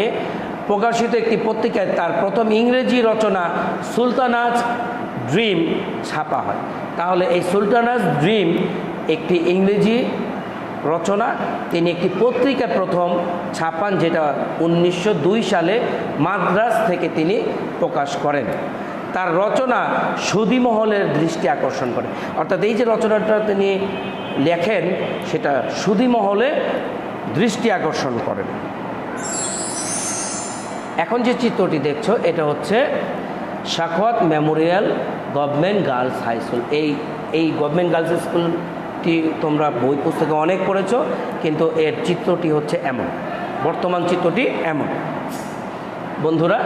প্রকাশিত একটি পত্রিকায় তার প্রথম ইংরেজি রচনা সুলতানাস ড্রিম ছাপা হয়। তাহলে এই সুলতানাস ড্রিম একটি ইংরেজি রচনা, তিনি একটি পত্রিকা প্রথম ছাপান, যেটা 1902 সালে মাদ্রাজ থেকে তিনি প্রকাশ করেন। তার রচনা সুধী মহলের দৃষ্টি আকর্ষণ করে, অর্থাৎ এই যে রচনাটা তিনি লেখেন সেটা সুধী মহলে দৃষ্টি আকর্ষণ করেন। এখন যে চিত্রটি দেখছো এটা হচ্ছে Sakhawat Memorial Government Girls High School. এই গভর্নমেন্ট গার্লস স্কুলটি তোমরা বই পুস্তকে অনেক পড়েছো, কিন্তু এর চিত্রটি হচ্ছে এমন, বর্তমান চিত্রটি এমন। বন্ধুরা,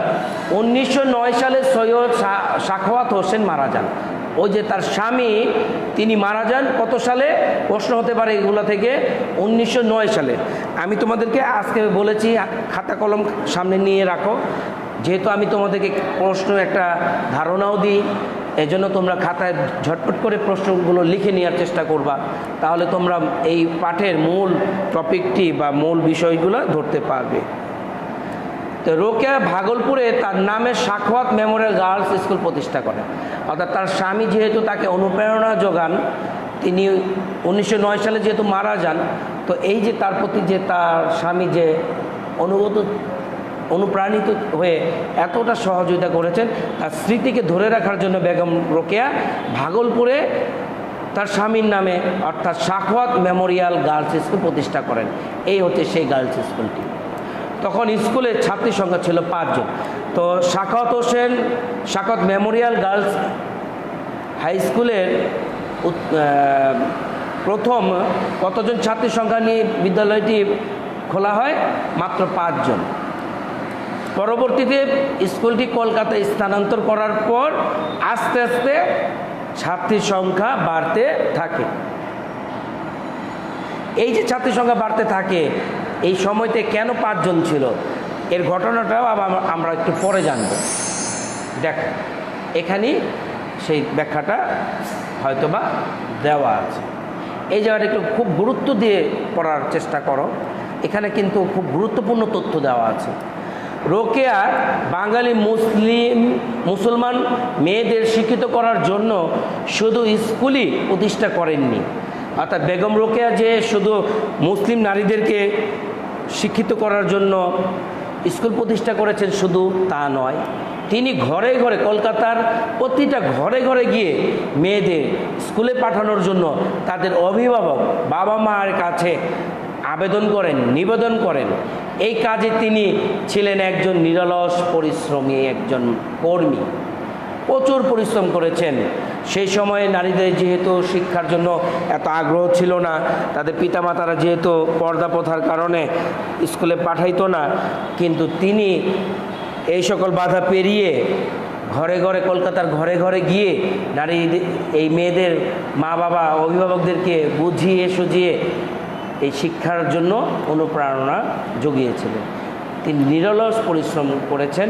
1909 সালে সৈয়দ সাখাওয়াত হোসেন মারা যান। ওই যে তার স্বামী, তিনি মারা যান কত সালে? প্রশ্ন হতে পারে এগুলো থেকে। 1909 সালে। আমি তোমাদেরকে আজকে বলেছি খাতা কলম সামনে নিয়ে রাখো, যেহেতু আমি তোমাদেরকে প্রশ্ন একটা ধারণাও দিই, এজন্য তোমরা খাতায় ঝটপট করে প্রশ্নগুলো লিখে নেওয়ার চেষ্টা করবা, তাহলে তোমরা এই পাঠের মূল টপিকটি বা মূল বিষয়গুলো ধরতে পারবে। তো রোকেয়া ভাগলপুরে তার নামে সাখাওয়াত মেমোরিয়াল গার্লস স্কুল প্রতিষ্ঠা করেন। অর্থাৎ তার স্বামী যেহেতু তাকে অনুপ্রেরণা যোগান, তিনি 1909 সালে যেহেতু মারা যান, তো এই যে তার প্রতি যে তার স্বামী যে অনুপ্রাণিত হয়ে এতটা সহযোগিতা করেছেন, তার স্মৃতিকে ধরে রাখার জন্য বেগম রোকেয়া ভাগলপুরে তার স্বামীর নামে অর্থাৎ সাখাওয়াত মেমোরিয়াল গার্লস স্কুল প্রতিষ্ঠা করেন। এই হচ্ছে সেই গার্লস স্কুলটি। তখন স্কুলের ছাত্রী সংখ্যা ছিল 5 জন। তো সাখাওয়াত মেমোরিয়াল গার্লস হাই স্কুলের প্রথম কতজন ছাত্রী সংখ্যা নিয়ে বিদ্যালয়টি খোলা হয়? মাত্র 5 জন। পরবর্তীতে স্কুলটি কলকাতায় স্থানান্তর করার পর আস্তে আস্তে ছাত্রীর সংখ্যা বাড়তে থাকে। এই যে ছাত্রীর সংখ্যা বাড়তে থাকে, এই সময়তে কেন 5 জন ছিল, এর ঘটনাটাও আমরা একটু পরে জানব। দেখ, এখানেই সেই ব্যাখ্যাটা হয়তোবা দেওয়া আছে। এই জায়গাটা একটু খুব গুরুত্ব দিয়ে পড়ার চেষ্টা করো, এখানে কিন্তু খুব গুরুত্বপূর্ণ তথ্য দেওয়া আছে। রোকেয়া বাঙালি মুসলমান মেয়েদের শিক্ষিত করার জন্য শুধু স্কুলই প্রতিষ্ঠা করেননি, অর্থাৎ বেগম রোকেয়া যে শুধু মুসলিম নারীদেরকে শিক্ষিত করার জন্য স্কুল প্রতিষ্ঠা করেছেন শুধু তা নয়, তিনি ঘরে ঘরে, কলকাতার প্রতিটা ঘরে ঘরে গিয়ে মেয়েদের স্কুলে পাঠানোর জন্য তাদের অভিভাবক বাবা মায়ের কাছে আবেদন করেন, নিবেদন করেন। এই কাজে তিনি ছিলেন একজন নিরলস পরিশ্রমী একজন কর্মী। প্রচুর পরিশ্রম করেছেন। সেই সময়ে নারীদের যেহেতু শিক্ষার জন্য এত আগ্রহ ছিল না, তাদের পিতামাতারা যেহেতু পর্দা প্রথার কারণে স্কুলে পাঠাইতো না, কিন্তু তিনি এই সকল বাধা পেরিয়ে ঘরে ঘরে, কলকাতার ঘরে ঘরে গিয়ে নারী এই মেয়েদের মা বাবা অভিভাবকদেরকে বুঝিয়ে সুঝিয়ে এই শিক্ষার জন্য অনুপ্রেরণা জুগিয়েছিলেন। তিনি নিরলস পরিশ্রম করেছেন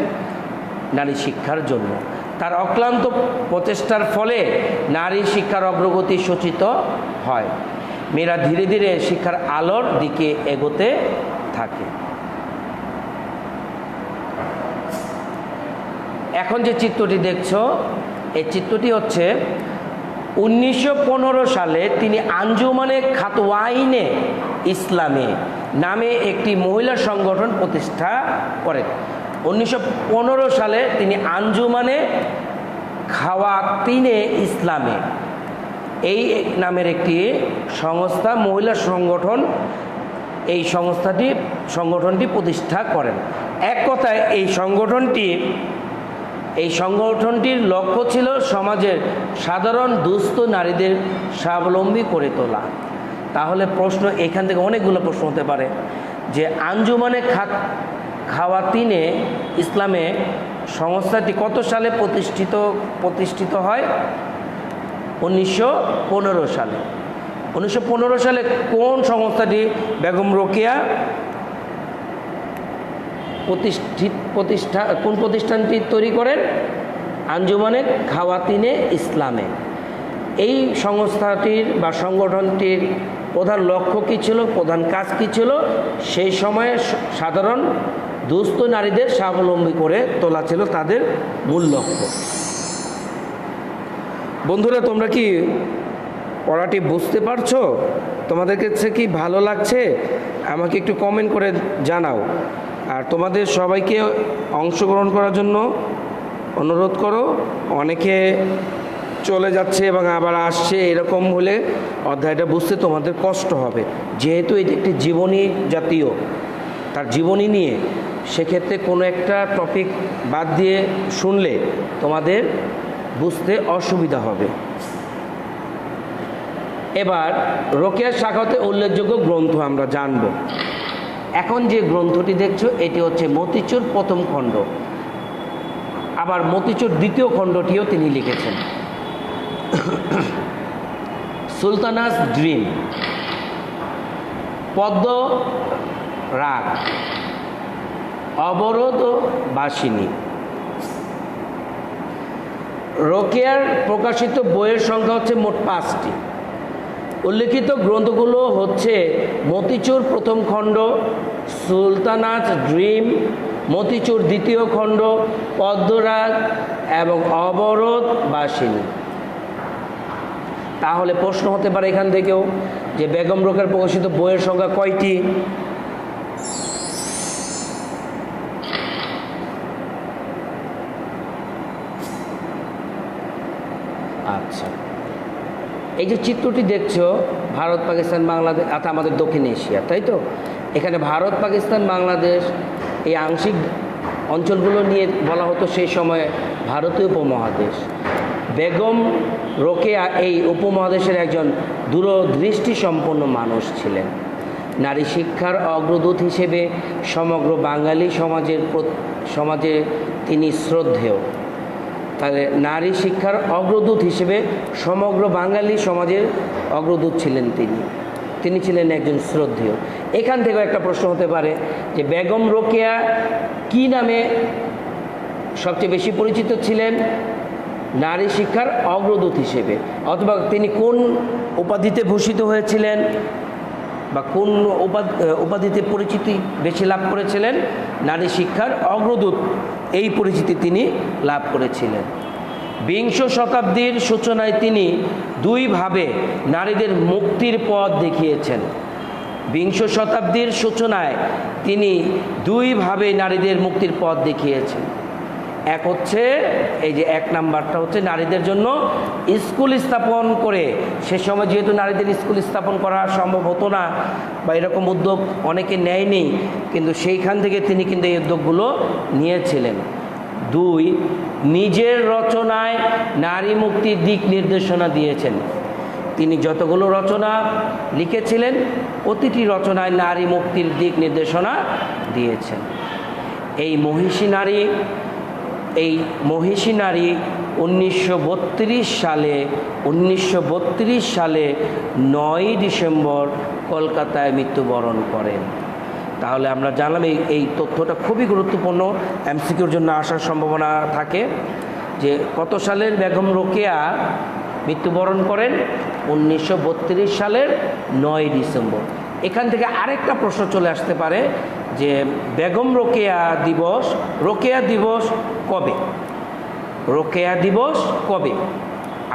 নারী শিক্ষার জন্য। তার অক্লান্ত প্রচেষ্টার ফলে নারী শিক্ষার অগ্রগতি সূচিত হয়। মেয়েরা ধীরে ধীরে শিক্ষার আলোর দিকে এগোতে থাকে। এখন যে চিত্রটি দেখছো, এই চিত্রটি হচ্ছে 1915 সালে তিনি আঞ্জুমানে খাতওয়াইনে ইসলামে নামে একটি মহিলা সংগঠন প্রতিষ্ঠা করেন। 1915 সালে তিনি আঞ্জুমানে খাওয়াতিনে ইসলামে এই নামের একটি সংস্থা, মহিলা সংগঠন, এই সংগঠনটি প্রতিষ্ঠা করেন। এক কথায় এই সংগঠনটির লক্ষ্য ছিল সমাজের সাধারণ দুস্থ নারীদের স্বাবলম্বী করে তোলা। তাহলে প্রশ্ন এখান থেকে অনেকগুলো প্রশ্ন হতে পারে যে আঞ্জুমানে খাওয়াতিনে ইসলামে সংস্থাটি কত সালে প্রতিষ্ঠিত হয়? 1915 সালে। 1915 সালে কোন সংস্থাটি বেগম রোকেয়া কোন প্রতিষ্ঠানটি তৈরি করেন? আঞ্জুমানে খাওয়াতিনে ইসলামে। এই সংস্থাটির বা সংগঠনটির প্রধান লক্ষ্য কী ছিল, প্রধান কাজ কী ছিল? সেই সময়ে সাধারণ দুস্থ নারীদের স্বাবলম্বী করে তোলা ছিল তাদের মূল লক্ষ্য। বন্ধুরা, তোমরা কি পড়াটি বুঝতে পারছো? তোমাদের কাছে কি ভালো লাগছে? আমাকে একটু কমেন্ট করে জানাও। আর তোমাদের সবাইকে অংশগ্রহণ করার জন্য অনুরোধ করো। অনেকে চলে যাচ্ছে এবং আবার আসছে, এরকম হলে অধ্যায়টা বুঝতে তোমাদের কষ্ট হবে, যেহেতু এটি একটি জীবনী জাতীয়, তার জীবনী নিয়ে, সেক্ষেত্রে কোনো একটা টপিক বাদ দিয়ে শুনলে তোমাদের বুঝতে অসুবিধা হবে। এবার রোকেয়া শাখাতে উল্লেখযোগ্য গ্রন্থ আমরা জানব। এখন যে গ্রন্থটি দেখছো এটি হচ্ছে মতিচুর প্রথম খণ্ড, আবার মতিচুর দ্বিতীয় খণ্ডটিও তিনি লিখেছেন। সুলতানাস ড্রিম, পদ্ম রাগ, অবরোধ বাসিনী। রোকেয়ার প্রকাশিত বইয়ের সংখ্যা হচ্ছে মোট 5টি। উল্লেখিত গ্রন্থগুলো হচ্ছে মতিচুর প্রথম খণ্ড, সুলতানাস ড্রিম, মতিচুর দ্বিতীয় খণ্ড, পদ্মরাগ এবং অবরোধ বাসিনী। তাহলে প্রশ্ন হতে পারে এখান থেকেও যে বেগম রোকেয়ার প্রকাশিত বইয়ের সংখ্যা কয়টি? আচ্ছা, এই যে চিত্রটি দেখছো, ভারত, পাকিস্তান, বাংলাদেশ, আমাদের দক্ষিণ এশিয়া, তাই তো? এখানে ভারত, পাকিস্তান, বাংলাদেশ এই আংশিক অঞ্চলগুলো নিয়ে বলা হতো সেই সময়ে ভারতীয় উপমহাদেশ। বেগম রোকেয়া এই উপমহাদেশের একজন দূরদৃষ্টি সম্পন্ন মানুষ ছিলেন। নারী শিক্ষার অগ্রদূত হিসেবে সমগ্র বাঙালি সমাজে তিনি শ্রদ্ধেয়। তাহলে নারী শিক্ষার অগ্রদূত হিসেবে সমগ্র বাঙালি সমাজের অগ্রদূত ছিলেন তিনি ছিলেন একজন শ্রদ্ধেয়। এখান থেকেও একটা প্রশ্ন হতে পারে যে বেগম রোকেয়া কী নামে সবচেয়ে বেশি পরিচিত ছিলেন? নারী শিক্ষার অগ্রদূত হিসেবে, অথবা তিনি কোন উপাধিতে ভূষিত হয়েছিলেন বা কোন উপাধিতে পরিচিতি বেশি লাভ করেছিলেন? নারী শিক্ষার অগ্রদূত, এই পরিচিতি তিনি লাভ করেছিলেন। বিংশ শতাব্দীর সূচনায় তিনি দুইভাবে নারীদের মুক্তির পথ দেখিয়েছেন। বিংশ শতাব্দীর সূচনায় তিনি দুইভাবে নারীদের মুক্তির পথ দেখিয়েছেন। এক হচ্ছে এই যে 1 নাম্বারটা হচ্ছে নারীদের জন্য স্কুল স্থাপন করে। সে সময় যেহেতু নারীদের স্কুল স্থাপন করা সম্ভব হতো না বা এরকম উদ্যোগ অনেকে নেয়নি, কিন্তু সেইখান থেকে তিনি কিন্তু এই উদ্যোগগুলো নিয়েছিলেন। 2, নিজের রচনায় নারী মুক্তির দিক নির্দেশনা দিয়েছেন। তিনি যতগুলো রচনা লিখেছিলেন প্রতিটি রচনায় নারী মুক্তির দিক নির্দেশনা দিয়েছেন। এই মহিষী নারী 1932 সালে 9 ডিসেম্বর কলকাতায় মৃত্যুবরণ করেন। তাহলে আমরা জানলাম এই তথ্যটা খুবই গুরুত্বপূর্ণ, এমসিকিউর জন্য আসার সম্ভাবনা থাকে, যে কত সালের বেগম রোকেয়া মৃত্যুবরণ করেন? 1932 সালের 9 ডিসেম্বর। এখান থেকে আরেকটা প্রশ্ন চলে আসতে পারে যে বেগম রোকেয়া দিবস কবে? রোকেয়া দিবস কবে?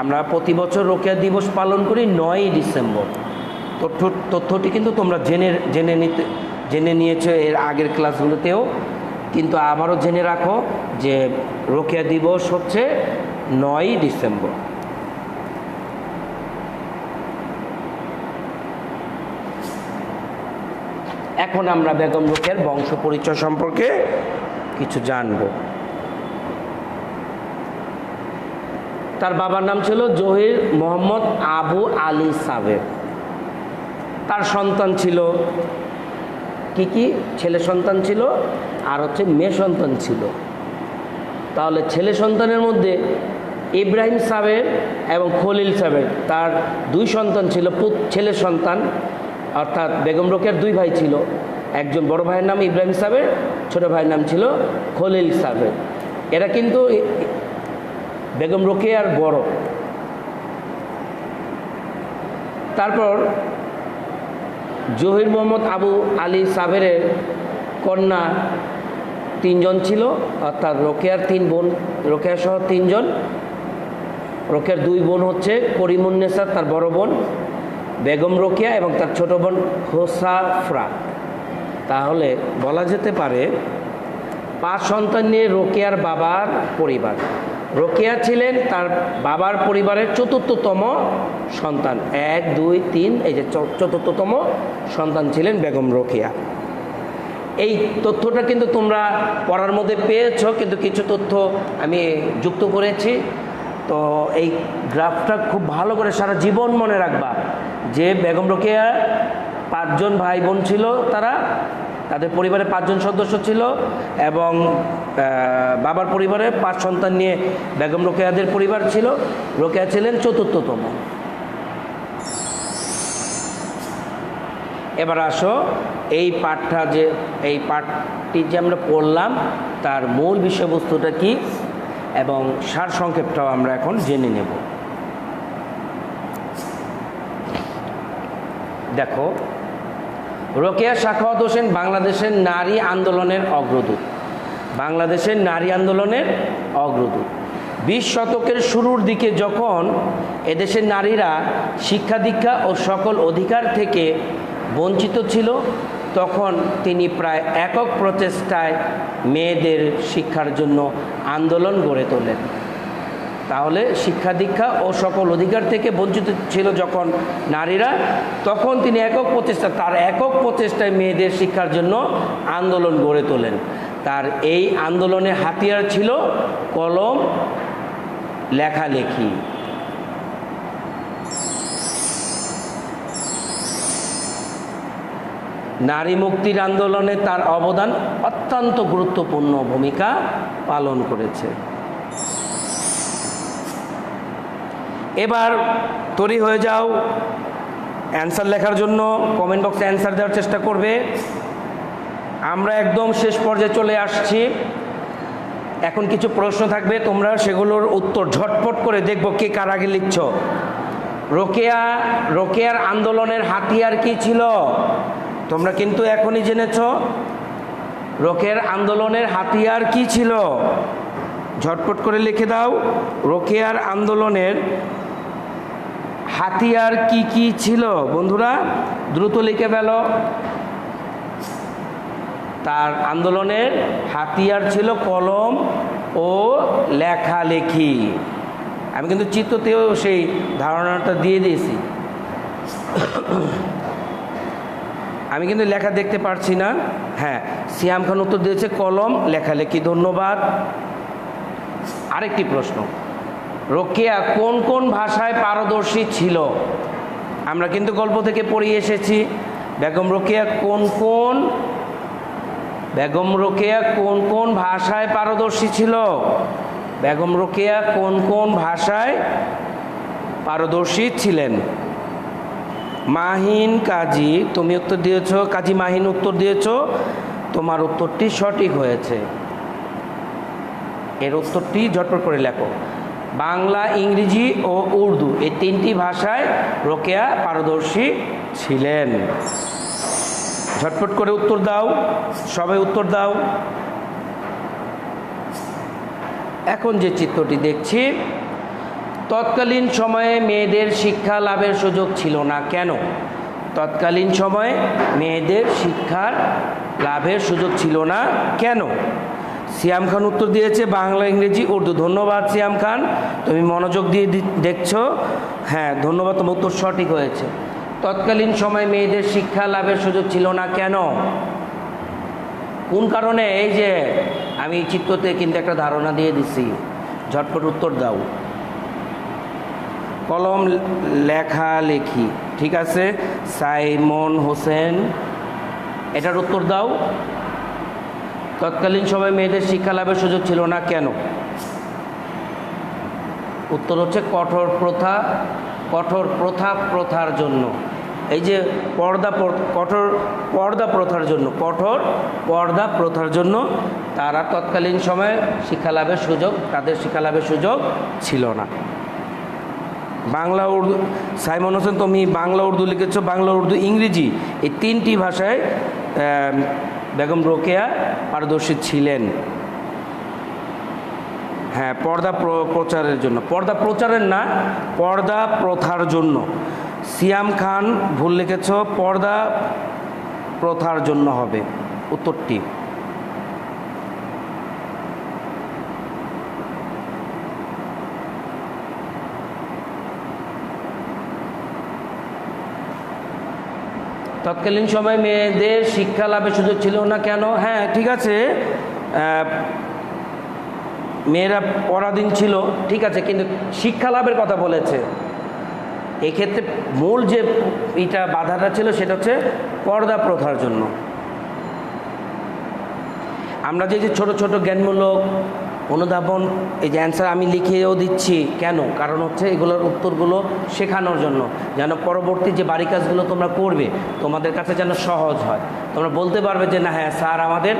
আমরা প্রতি বছর রোকেয়া দিবস পালন করি 9 ডিসেম্বর। তথ্যটি কিন্তু তোমরা জেনে নিয়েছো এর আগের ক্লাসগুলোতেও, কিন্তু আবারও জেনে রাখো যে রোকেয়া দিবস হচ্ছে 9 ডিসেম্বর। এখন আমরা বেগম রোকেয়ার বংশ পরিচয় সম্পর্কে কিছু জানব। তার বাবার নাম ছিল জহির মোহাম্মদ আবু আলী সাবের। তার সন্তান ছিল কি ছেলে সন্তান ছিল আর মেয়ে সন্তান ছিল। তাহলে ছেলে সন্তানের মধ্যে ইব্রাহিম সাবের এবং খলিল সাবের, তার 2 সন্তান ছিল, ছেলে সন্তান, অর্থাৎ বেগম রোকেয়ার 2 ভাই ছিল। একজন বড় ভাইয়ের নাম ইব্রাহিম সাবের, ছোট ভাইয়ের নাম ছিল খলিল সাবের। এরা কিন্তু বেগম রোকেয়ার বড়। তারপর জহির মোহাম্মদ আবু আলী সাবেরের কন্যা 3 জন ছিল, অর্থাৎ রোকেয়ার 3 বোন, রোকেয়া সহ 3 জন। রোকেয়ার 2 বোন হচ্ছে করিমুন্নেসা তার বড় বোন, বেগম রোকেয়া এবং তার ছোট বোন হোসাফরা। তাহলে বলা যেতে পারে 5 সন্তান নিয়ে রোকেয়ার বাবার পরিবার। রোকেয়া ছিলেন তার বাবার পরিবারের 4র্থতম সন্তান। 1, 2, 3, এই যে 4র্থতম সন্তান ছিলেন বেগম রোকেয়া। এই তথ্যটা কিন্তু তোমরা পড়ার মধ্যে পেয়েছো, কিন্তু কিছু তথ্য আমি যুক্ত করেছি। তো এই গ্রাফটা খুব ভালো করে সারা জীবন মনে রাখবা যে বেগম রোকেয়া 5 জন ভাই বোন ছিল, তাদের পরিবারে 5 জন সদস্য ছিল, এবং বাবার পরিবারে 5 সন্তান নিয়ে বেগম রোকেয়াদের পরিবার ছিল। রোকেয়া ছিলেন 4র্থতম। এবার আসো এই পাঠটি যে আমরা পড়লাম তার মূল বিষয়বস্তুটা কি এবং সারসংক্ষেপটাও আমরা এখন জেনে নেব। দেখো, রোকেয়া সাখাওয়াত হোসেন বাংলাদেশের নারী আন্দোলনের অগ্রদূত। 20 শতকের শুরুর দিকে যখন এদেশের নারীরা শিক্ষা দীক্ষা ও সকল অধিকার থেকে বঞ্চিত ছিল, তখন তিনি প্রায় একক প্রচেষ্টায় মেয়েদের শিক্ষার জন্য আন্দোলন গড়ে তোলেন। তাহলে শিক্ষা দীক্ষা ও সকল অধিকার থেকে বঞ্চিত ছিল যখন নারীরা, তখন তিনি তার একক প্রচেষ্টায় মেয়েদের শিক্ষার জন্য আন্দোলন গড়ে তোলেন। তার এই আন্দোলনের হাতিয়ার ছিল কলম, লেখালেখি। নারী মুক্তির আন্দোলনে তার অবদান অত্যন্ত গুরুত্বপূর্ণ ভূমিকা পালন করেছে। এবার তৈরি হয়ে যাও অ্যান্সার লেখার জন্য। কমেন্ট বক্সে অ্যান্সার দেওয়ার চেষ্টা করবে। আমরা একদম শেষ পর্যায়ে চলে আসছি। এখন কিছু প্রশ্ন থাকবে, তোমরা সেগুলোর উত্তর ঝটপট করে দেখব কে কার আগে লিখছ। রোকেয়ার আন্দোলনের হাতিয়ার কি ছিল? তোমরা কিন্তু এখনই জেনেছ রোকেয়ার আন্দোলনের হাতিয়ার কি ছিল। ঝটপট করে লিখে দাও, রোকেয়ার আন্দোলনের হাতিয়ার কি কি ছিল? বন্ধুরা দ্রুত লিখে ফেলো। তার আন্দোলনের হাতিয়ার ছিল কলম ও লেখালেখি। আমি কিন্তু চিত্রতেও সেই ধারণাটা দিয়ে দিয়েছি। আমি কিন্তু লেখা দেখতে পারছি না। হ্যাঁ, সিয়াম খান উত্তর দিয়েছে কলম, লেখালেখি। ধন্যবাদ। আরেকটি প্রশ্ন, রোকেয়া কোন কোন ভাষায় পারদর্শী ছিল? আমরা কিন্তু গল্প থেকে পড়িয়ে এসেছি। বেগম রোকেয়া কোন কোন ভাষায় পারদর্শী ছিল? বেগম রোকেয়া কোন কোন ভাষায় পারদর্শী ছিলেন? মাহিন কাজী, তুমি উত্তর দিয়েছ, কাজী মাহিন উত্তর দিয়েছ, তোমার উত্তরটি সঠিক হয়েছে। এর উত্তরটি ঝটপট করে লেখো। বাংলা, ইংরেজি ও উর্দু এই তিনটি ভাষায় রোকেয়া পারদর্শী ছিলেন। ঝটপট করে উত্তর দাও, সবাই উত্তর দাও। এখন যে চিত্রটি দেখছি, তৎকালীন সময়ে মেয়েদের শিক্ষা লাভের সুযোগ ছিল না কেন? তৎকালীন সময়ে মেয়েদের শিক্ষার লাভের সুযোগ ছিল না কেন? সিয়াম খান উত্তর দিয়েছে বাংলা, ইংরেজি, উর্দু। ধন্যবাদ সিয়াম খান, তুমি মনোযোগ দিয়ে দেখছো। হ্যাঁ, ধন্যবাদ, তোমার উত্তর সঠিক হয়েছে। তৎকালীন সময়ে মেয়েদের শিক্ষা লাভের সুযোগ ছিল না কেন? কোন কারণে? এই যে আমি চিত্রতে কিন্তু একটা ধারণা দিয়ে দিছি, ঝটপট উত্তর দাও। কলম লেখালেখি, ঠিক আছে। সাইমন হোসেন, এটার উত্তর দাও। তৎকালীন সময়ে মেয়েদের শিক্ষা লাভের সুযোগ ছিল না কেন? উত্তর হচ্ছে কঠোর প্রথার জন্য। এই যে কঠোর পর্দা প্রথার জন্য তারা তৎকালীন সময়ে তাদের শিক্ষা লাভের সুযোগ ছিল না। বাংলা, উর্দু, সাইমন হোসেন তুমি বাংলা, উর্দু লিখেছো। বাংলা, উর্দু, ইংরেজি এই তিনটি ভাষায় বেগম রোকেয়া পারদর্শী ছিলেন। হ্যাঁ, পর্দা প্রথার জন্য। সিয়াম খান ভুল লিখেছ, পর্দা প্রথার জন্য হবে উত্তরটি। তৎকালীন সময়ে মেয়েদের শিক্ষা লাভের সুযোগ ছিল না কেন? হ্যাঁ, ঠিক আছে, মেয়েরা পরাধীন ছিল, ঠিক আছে, কিন্তু শিক্ষা লাভের কথা বলেছে। এক্ষেত্রে মূল যে বাধাটা ছিল সেটা হচ্ছে পর্দা প্রথার জন্য। আমরা যে ছোট ছোট জ্ঞানমূলক অনুধাবন, এই যে অ্যান্সার আমি লিখেও দিচ্ছি কেন? কারণ হচ্ছে এগুলোর উত্তরগুলো শেখানোর জন্য, যেন পরবর্তী যে বাড়ি কাজগুলো তোমরা করবে তোমাদের কাছে যেন সহজ হয়। তোমরা বলতে পারবে যে না, হ্যাঁ স্যার আমাদের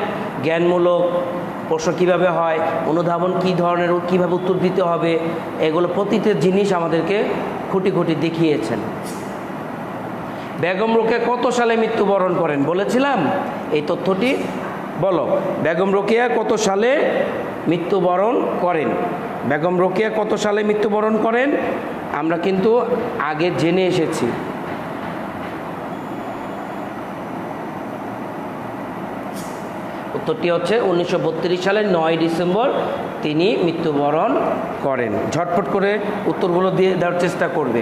জ্ঞানমূলক প্রশ্ন কীভাবে হয়, অনুধাবন কী ধরনের, কীভাবে উত্তর দিতে হবে, এগুলো প্রতিটি জিনিস আমাদেরকে খুঁটি দেখিয়েছেন। বেগম রোকেয়া কত সালে মৃত্যুবরণ করেন বলেছিলাম? এই তথ্যটি বলো, বেগম রোকেয়া কত সালে মৃত্যুবরণ করেন? বেগম রোকেয়া কত সালে মৃত্যুবরণ করেন আমরা কিন্তু আগে জেনে এসেছি। উত্তরটি হচ্ছে 1932 সালের 9 ডিসেম্বর তিনি মৃত্যুবরণ করেন। ঝটপট করে উত্তরগুলো দিয়ে দেওয়ার চেষ্টা করবে।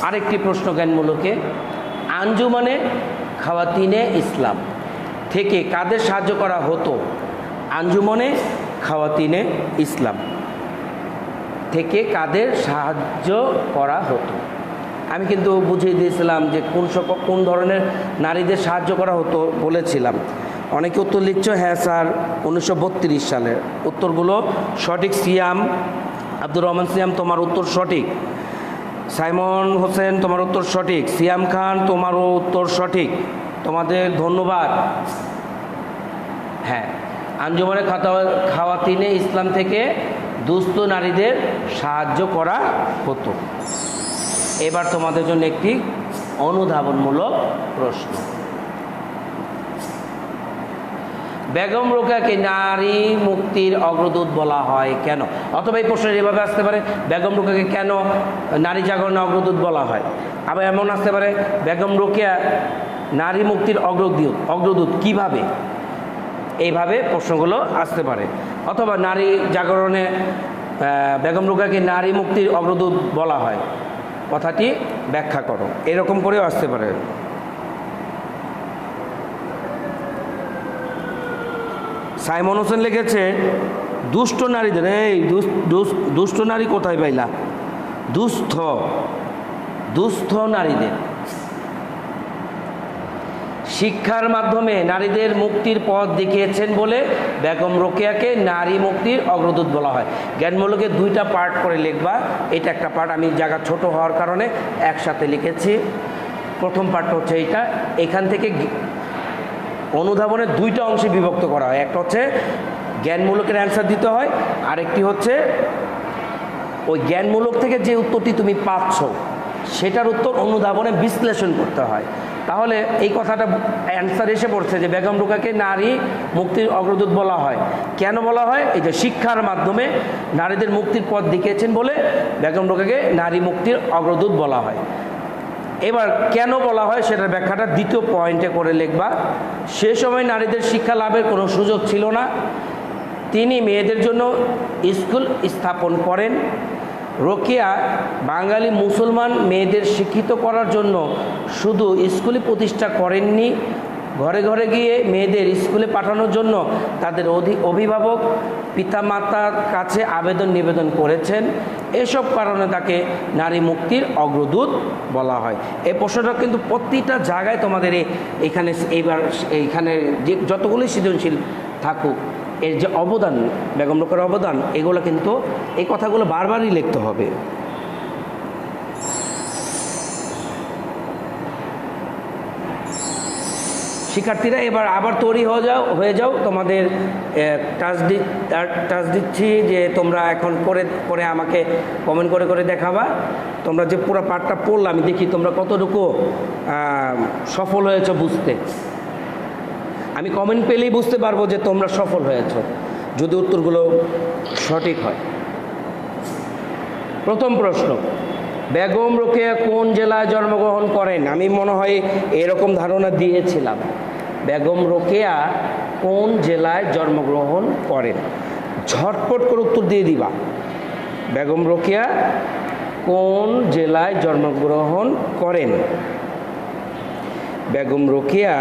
আরেকটি প্রশ্ন জ্ঞানমূলকে, আঞ্জুমানে খাওয়াতিনে ইসলাম থেকে কাদের সাহায্য করা হতো? আঞ্জুমানে খাওয়াতিনে ইসলাম থেকে কাদের সাহায্য করা হতো? আমি কিন্তু বুঝিয়ে দিয়েছিলাম যে কোন ধরনের নারীদের সাহায্য করা হতো বলেছিলাম। অনেকে উত্তর লিখছ, হ্যাঁ স্যার 1932 সালের। উত্তরগুলো সঠিক। সিয়াম, আব্দুর রহমান সিয়াম তোমার উত্তর সঠিক। সাইমন হোসেন তোমার উত্তর সঠিক। সিয়াম খান তোমারও উত্তর সঠিক, তোমাদের ধন্যবাদ। হ্যাঁ, আঞ্জুমানে খাওয়াতিনে ইসলাম থেকে দুস্থ নারীদের সাহায্য করা হতো। এবার তোমাদের জন্য একটি অনুধাবনমূলক প্রশ্ন। বেগম রোকেয়াকে নারী মুক্তির অগ্রদূত বলা হয় কেন? অথবা এই প্রশ্নের এভাবে আসতে পারে, বেগম রোকেয়াকে কেন নারী জাগরণের অগ্রদূত বলা হয়? আবার এমন আসতে পারে, বেগম রোকেয়া নারী মুক্তির অগ্রদূত কিভাবে? এইভাবে প্রশ্নগুলো আসতে পারে। অথবা নারী জাগরণে বেগম রোকেয়াকে নারী মুক্তির অগ্রদূত বলা হয়, কথাটি ব্যাখ্যা করো, এরকম করেও আসতে পারে। সাইমন হোসেন লিখেছে দুষ্ট নারীদের, এই দুষ্ট নারী কোথায় পাইলা? দুস্থ নারীদের শিক্ষার মাধ্যমে নারীদের মুক্তির পথ দেখিয়েছেন বলে বেগম রোকেয়াকে নারী মুক্তির অগ্রদূত বলা হয়। জ্ঞানমূলকে দুইটা পার্ট করে লিখবা, এটা একটা পার্ট, আমি জায়গা ছোট হওয়ার কারণে একসাথে লিখেছি। প্রথম পার্টটা হচ্ছে এইটা, এখান থেকে অনুধাবনের দুইটা অংশে বিভক্ত করা হয়। একটা হচ্ছে জ্ঞানমূলকের অ্যান্সার দিতে হয়, আরেকটি হচ্ছে ওই জ্ঞানমূলক থেকে যে উত্তরটি তুমি পাচ্ছ সেটার উত্তর অনুধাবনে বিশ্লেষণ করতে হয়। তাহলে এই কথাটা অ্যান্সার এসে পড়ছে যে বেগম রোকেয়াকে নারী মুক্তির অগ্রদূত বলা হয়। কেন বলা হয়? এই যে শিক্ষার মাধ্যমে নারীদের মুক্তির পথ দেখিয়েছেন বলে বেগম রোকেয়াকে নারী মুক্তির অগ্রদূত বলা হয়। এবার কেন বলা হয় সেটার ব্যাখ্যাটা দ্বিতীয় পয়েন্টে করে লিখবা। সে সময় নারীদের শিক্ষা লাভের কোনো সুযোগ ছিল না। তিনি মেয়েদের জন্য স্কুল স্থাপন করেন। রোকেয়া বাঙালি মুসলমান মেয়েদের শিক্ষিত করার জন্য শুধু স্কুলই প্রতিষ্ঠা করেননি, ঘরে ঘরে গিয়ে মেয়েদের স্কুলে পাঠানোর জন্য তাদের অভিভাবক পিতামাতার কাছে আবেদন নিবেদন করেছেন। এসব কারণে তাকে নারী মুক্তির অগ্রদূত বলা হয়। এই প্রশ্নটা কিন্তু প্রতিটা জায়গায় তোমাদের এইখানে যে যতগুলি সৃজনশীল থাকুক, এর যে অবদান, বেগম রোকেয়ার অবদান, এগুলো কিন্তু এই কথাগুলো বারবারই লিখতে হবে। শিক্ষার্থীরা এবার আবার তৈরি হয়ে যাও তোমাদের টাচ দিচ্ছি যে তোমরা এখন করে আমাকে কমেন্ট করে দেখাবা। তোমরা যে পুরো পাঠটা পড়লাম, আমি দেখি তোমরা কতটুকু সফল হয়েছো বুঝতে। আমি কমেন্ট পেলেই বুঝতে পারবো যে তোমরা সফল হয়েছো, যদি উত্তরগুলো সঠিক হয়। প্রথম প্রশ্ন, বেগম রোকেয়া কোন জেলায় জন্মগ্রহণ করেন? আমি মনে হয় এরকম ধারণা দিয়েছিলাম। বেগম রোকেয়া কোন জেলায় জন্মগ্রহণ করেন? ঝটপট করে উত্তর দিয়ে দিবা। বেগম রোকেয়া কোন জেলায় জন্মগ্রহণ করেন? বেগম রোকেয়া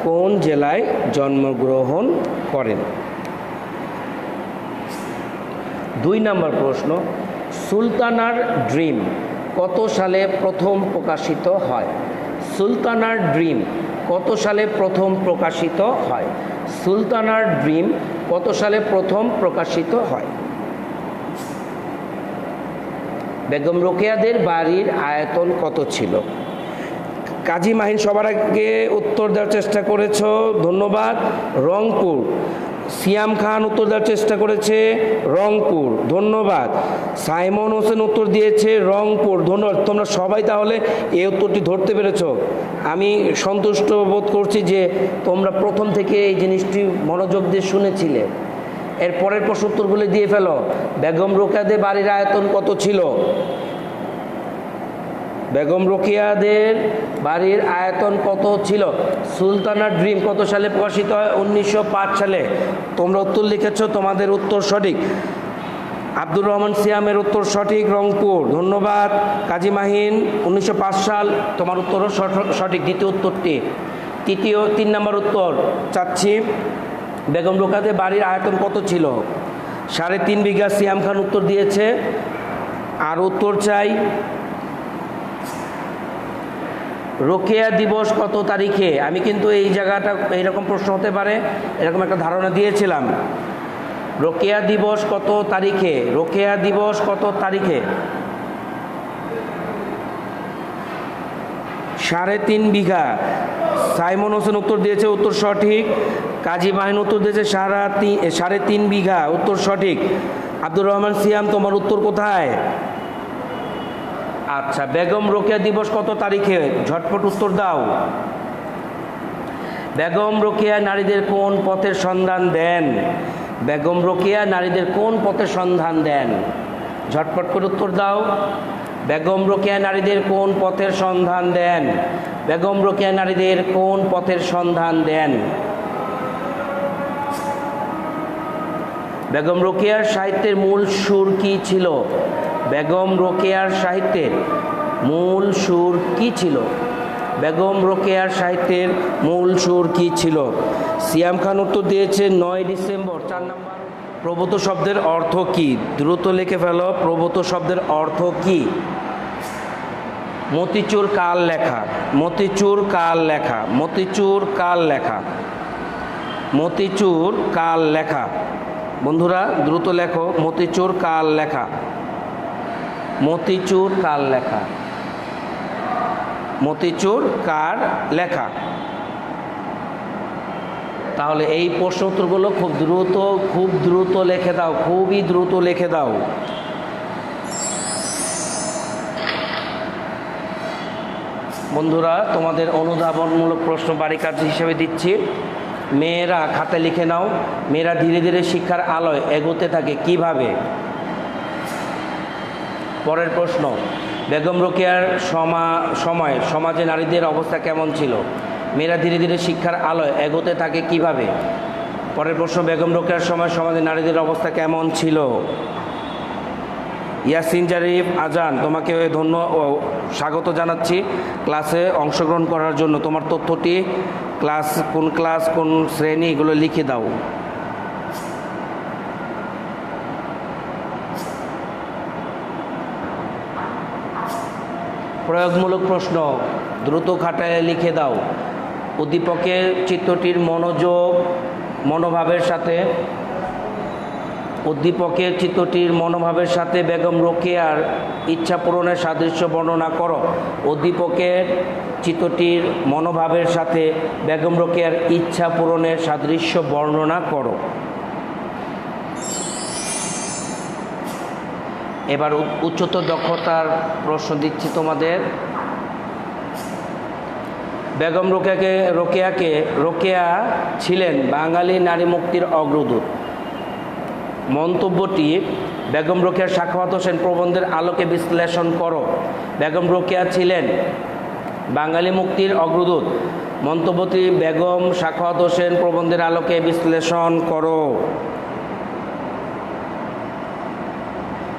কোন জেলায় জন্মগ্রহণ করেন? 2 নম্বর প্রশ্ন, সুলতানার ড্রিম কত সালে প্রথম প্রকাশিত হয়? সুলতানার ড্রিম কত সালে প্রথম প্রকাশিত হয়? সুলতানার ড্রিম কত সালে প্রথম প্রকাশিত হয়? বেগম রোকেয়াদের বাড়ির আয়তন কত ছিল? কাজী মাহিন সবার আগে উত্তর দেওয়ার চেষ্টা করেছ, ধন্যবাদ। রংপুর। সিয়াম খান উত্তর দেওয়ার চেষ্টা করেছে, রংপুর, ধন্যবাদ। সাইমন হোসেন উত্তর দিয়েছে রংপুর, ধন্যবাদ। তোমরা সবাই তাহলে এই উত্তরটি ধরতে পেরেছ। আমি সন্তুষ্ট বোধ করছি যে তোমরা প্রথম থেকে এই জিনিসটি মনোযোগ দিয়ে শুনেছিলে। এর পরের প্রশ্ন উত্তরগুলি দিয়ে ফেলো। বেগম রোকেয়াদের বাড়ির আয়তন কত ছিল? বেগম রোকেয়াদের বাড়ির আয়তন কত ছিল? সুলতানার ড্রিম কত সালে প্রকাশিত হয়? 1905 সালে। তোমরা উত্তর লিখেছ, তোমাদের উত্তর সঠিক। আব্দুর রহমান সিয়ামের উত্তর সঠিক, রংপুর, ধন্যবাদ। কাজী মাহিন 1905 সাল, তোমার উত্তরও সঠিক, দ্বিতীয় উত্তরটি। 3 নম্বর উত্তর চাচ্ছি, বেগম রোকেয়াদের বাড়ির আয়তন কত ছিল? 3.5 বিঘা। সিয়াম খান উত্তর দিয়েছে। আর উত্তর চাই, রোকেয়া দিবস কত তারিখে? আমি কিন্তু এই জায়গাটা এইরকম প্রশ্ন হতে পারে এরকম একটা ধারণা দিয়েছিলাম। রোকেয়া দিবস কত তারিখে? রোকেয়া দিবস কত তারিখে? 3.5 বিঘা। সাইমন হোসেন উত্তর দিয়েছে, উত্তর সঠিক। কাজী মাহিন উত্তর দিয়েছে 3.5 বিঘা, উত্তর সঠিক। আব্দুর রহমান সিয়াম, তোমার উত্তর কোথায়? আচ্ছা, বেগম রোকেয়া দিবস কত তারিখে? ঝটপট উত্তর দাও। বেগম রোকেয়া নারীদের কোন পথের সন্ধান দেন? বেগম রোকেয়া নারীদের কোন পথের সন্ধান দেন? ঝটপট করে উত্তর দাও। বেগম রোকেয়া নারীদের কোন পথের সন্ধান দেন? বেগম রোকেয়া নারীদের কোন পথের সন্ধান দেন? বেগম রোকেয়ার সাহিত্যের মূল সুর কি ছিল? বেগম রোকেয়ার সাহিত্যের মূল সুর কি ছিল? বেগম রোকেয়ার সাহিত্যের মূল সুর কি ছিল? সিয়াম খান উত্তর দিয়েছে 9 ডিসেম্বর। 4 নম্বর, প্রভূত শব্দের অর্থ কি? দ্রুত লিখে ফেলো, প্রভূত শব্দের অর্থ কি? মতিচুর কার লেখা? মতিচুর কার লেখা? মতিচুর কার লেখা? মতিচুর কার লেখা? বন্ধুরা দ্রুত লেখো, মতিচুর কার লেখা? মতিচুর কার লেখা? মতিচুর কার লেখা? তাহলে এই প্রশ্ন উত্তরগুলো খুব দ্রুত লিখে দাও, খুবই দ্রুত লিখে দাও। বন্ধুরা তোমাদের অনুধাবনমূলক প্রশ্ন বাড়ি কাজ হিসেবে দিচ্ছি। মেয়েরা খাতায় লিখে নাও, মেয়েরা ধীরে ধীরে শিক্ষার আলোয় এগোতে থাকে কিভাবে? পরের প্রশ্ন, বেগম রোকেয়ার সময় সমাজে নারীদের অবস্থা কেমন ছিল? মেয়েরা ধীরে ধীরে শিক্ষার আলোয় এগোতে থাকে কিভাবে? পরের প্রশ্ন, বেগম রোকেয়ার সময় সমাজে নারীদের অবস্থা কেমন ছিল? ইয়াসিন জারিফ আজান, তোমাকে স্বাগত জানাচ্ছি ক্লাসে অংশগ্রহণ করার জন্য। তোমার তথ্যটি ক্লাস কোন শ্রেণী এগুলো লিখে দাও। প্রয়োগমূলক প্রশ্ন দ্রুত খাতায় লিখে দাও। উদ্দীপকের চিত্রটির মনোভাবের সাথে বেগম রোকেয়ার ইচ্ছা পূরণের সাদৃশ্য বর্ণনা করো। উদ্দীপকের চিত্রটির মনোভাবের সাথে বেগম রোকেয়ার ইচ্ছা পূরণের সাদৃশ্য বর্ণনা করো। এবার উচ্চতর দক্ষতার প্রশ্ন দিচ্ছি তোমাদের। বেগম রোকেয়া ছিলেন বাঙালি নারী মুক্তির অগ্রদূত। মন্তব্যটি বেগম রোকেয়ার সাখাওয়াত হোসেন প্রবন্ধের আলোকে বিশ্লেষণ করো। বেগম রোকেয়া ছিলেন বাঙালি মুক্তির অগ্রদূত। মন্তব্যটি বেগম সাখাওয়াত হোসেন প্রবন্ধের আলোকে বিশ্লেষণ করো।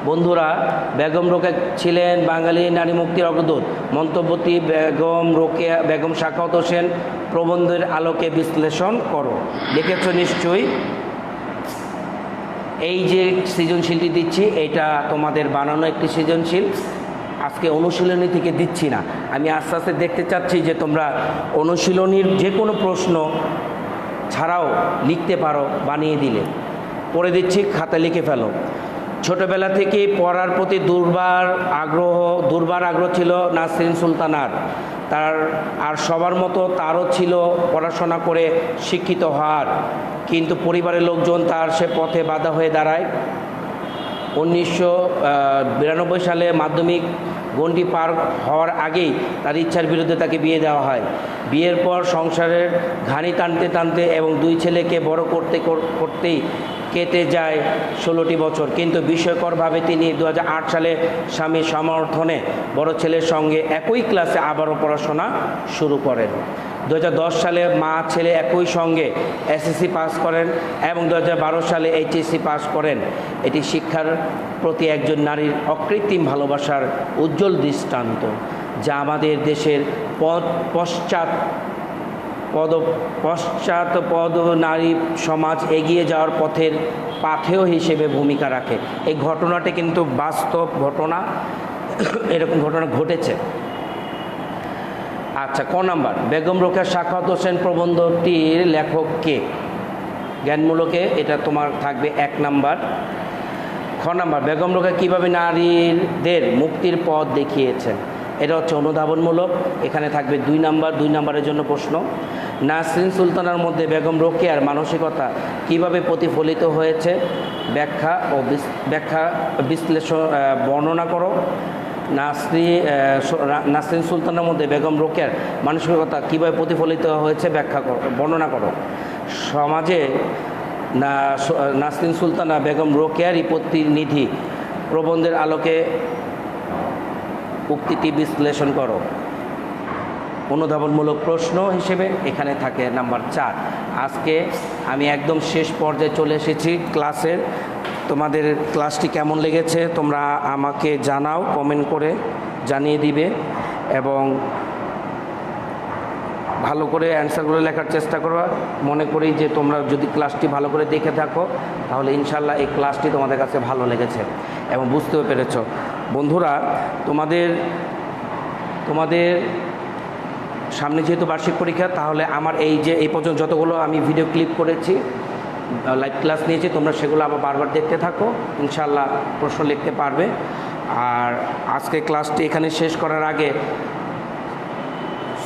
বন্ধুরা বেগম রোকেয়া ছিলেন বাঙালি নারী মুক্তির অগ্রদূত। মন্তব্যটি বেগম সাখাওয়াত হোসেন প্রবন্ধের আলোকে বিশ্লেষণ করো। লিখেছ নিশ্চয়ই। এই যে সৃজনশীলটি দিচ্ছি এটা তোমাদের বানানো একটি সৃজনশীল, আজকে অনুশীলনী থেকে দিচ্ছি না। আমি আস্তে আস্তে দেখতে চাচ্ছি যে তোমরা অনুশীলনীর যে কোনো প্রশ্ন ছাড়াও লিখতে পারো বানিয়ে দিলে। পড়ে দিচ্ছি, খাতা লিখে ফেলো। ছোটবেলা থেকে পড়ার প্রতি দুর্বার আগ্রহ ছিল নাসরিন সুলতানার। আর সবার মতো তারও ছিল পড়াশোনা করে শিক্ষিত হওয়ার, কিন্তু পরিবারের লোকজন তার সে পথে বাধা হয়ে দাঁড়ায়। 1992 সালে মাধ্যমিক গণ্ডি পার হওয়ার আগেই তার ইচ্ছার বিরুদ্ধে তাকে বিয়ে দেওয়া হয়। বিয়ের পর সংসারের ঘানি টানতে টানতে এবং 2 ছেলেকে বড় করতেই কেটে যায় 16টি বছর। কিন্তু বিস্ময়করভাবে তিনি 2008 সালে স্বামীর সমর্থনে বড় ছেলের সঙ্গে একই ক্লাসে আবারও পড়াশোনা শুরু করেন। 2010 সালে মা ছেলে একই সঙ্গে এসএসসি পাস করেন এবং 2012 সালে এইচএসসি পাস করেন। এটি শিক্ষার প্রতি একজন নারীর অকৃত্রিম ভালোবাসার উজ্জ্বল দৃষ্টান্ত, যা আমাদের দেশের পশ্চাৎপদ নারী সমাজ এগিয়ে যাওয়ার পথের পাথেয় হিসেবে ভূমিকা রাখে। এই ঘটনাটি কিন্তু বাস্তব ঘটনা, এরকম ঘটনা ঘটেছে। আচ্ছা, ক নাম্বার, বেগম রোকেয়া সাখাওয়াত হোসেন প্রবন্ধটির লেখক কে? জ্ঞানমূলকে এটা তোমার থাকবে 1 নাম্বার। খ নাম্বার, বেগম রোকেয়া কীভাবে নারীদের মুক্তির পথ দেখিয়েছেন? এটা হচ্ছে অনুধাবনমূলক, এখানে থাকবে 2 নাম্বার। 2 নাম্বারের জন্য প্রশ্ন, নাসরিন সুলতানার মধ্যে বেগম রোকেয়ার মানসিকতা কিভাবে প্রতিফলিত হয়েছে? ব্যাখ্যা বিশ্লেষণ বর্ণনা করো। নাসরিন সুলতানার মধ্যে বেগম রোকেয়ার মানসিকতা কীভাবে প্রতিফলিত হয়েছে বর্ণনা করো। সমাজে নাসরিন সুলতানা বেগম রোকেয়ারই প্রতিনিধি প্রবন্ধের আলোকে উক্তিটি বিশ্লেষণ করো। অনুধাবনমূলক প্রশ্ন হিসেবে এখানে থাকে নাম্বার 4। আজকে আমি একদম শেষ পর্যায়ে চলে এসেছি ক্লাসের। তোমাদের ক্লাসটি কেমন লেগেছে তোমরা আমাকে জানাও, কমেন্ট করে জানিয়ে দিবে। এবং ভালো করে অ্যান্সারগুলো লেখার চেষ্টা করো। মনে করি যে তোমরা যদি ক্লাসটি ভালো করে দেখে থাকো তাহলে ইনশাল্লাহ এই ক্লাসটি তোমাদের কাছে ভালো লেগেছে এবং বুঝতেও পেরেছো। বন্ধুরা, তোমাদের সামনে যেহেতু বার্ষিক পরীক্ষা, তাহলে আমার এই পর্যন্ত যতগুলো আমি ভিডিও ক্লিপ করেছি, লাইভ ক্লাস নিয়েছি, তোমরা সেগুলো আবার বারবার দেখতে থাকো, ইনশাল্লাহ প্রশ্ন লিখতে পারবে। আর আজকে ক্লাসটি এখানে শেষ করার আগে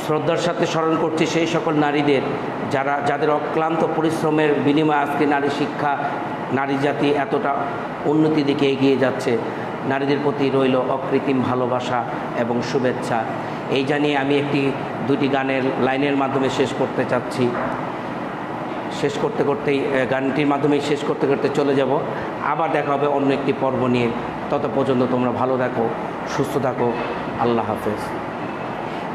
শ্রদ্ধার সাথে স্মরণ করছি সেই সকল নারীদের যাদের অক্লান্ত পরিশ্রমের বিনিময়ে আজকে নারী শিক্ষা, নারী জাতি এতটা উন্নতির দিকে এগিয়ে যাচ্ছে। নারীদের প্রতি রইল অকৃত্রিম ভালোবাসা এবং শুভেচ্ছা। এই জানিয়ে আমি দুটি গানের লাইনের মাধ্যমে শেষ করতে চাচ্ছি। গানটির মাধ্যমে শেষ করতে করতে চলে যাব। আবার দেখা হবে অন্য একটি পর্ব নিয়ে। তত পর্যন্ত তোমরা ভালো থাকো, সুস্থ থাকো। আল্লাহ হাফেজ।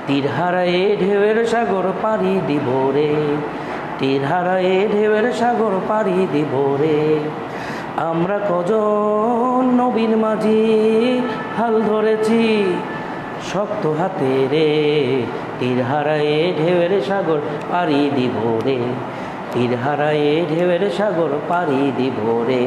তীর হারায়ে ঢেউয়ের সাগর পাড়ি দিব রে, তীর হারায়ে ঢেউয়ের সাগর পাড়ি দিব রে, আমরা কজন নবীন মাঝি হাল ধরেছি শক্ত হাতে রে, তীর হারায়ে ঢেউয়ের সাগর পাড়ি দিব রে, তীর হারায়ে ঢেউয়ের সাগর পাড়ি দিব রে।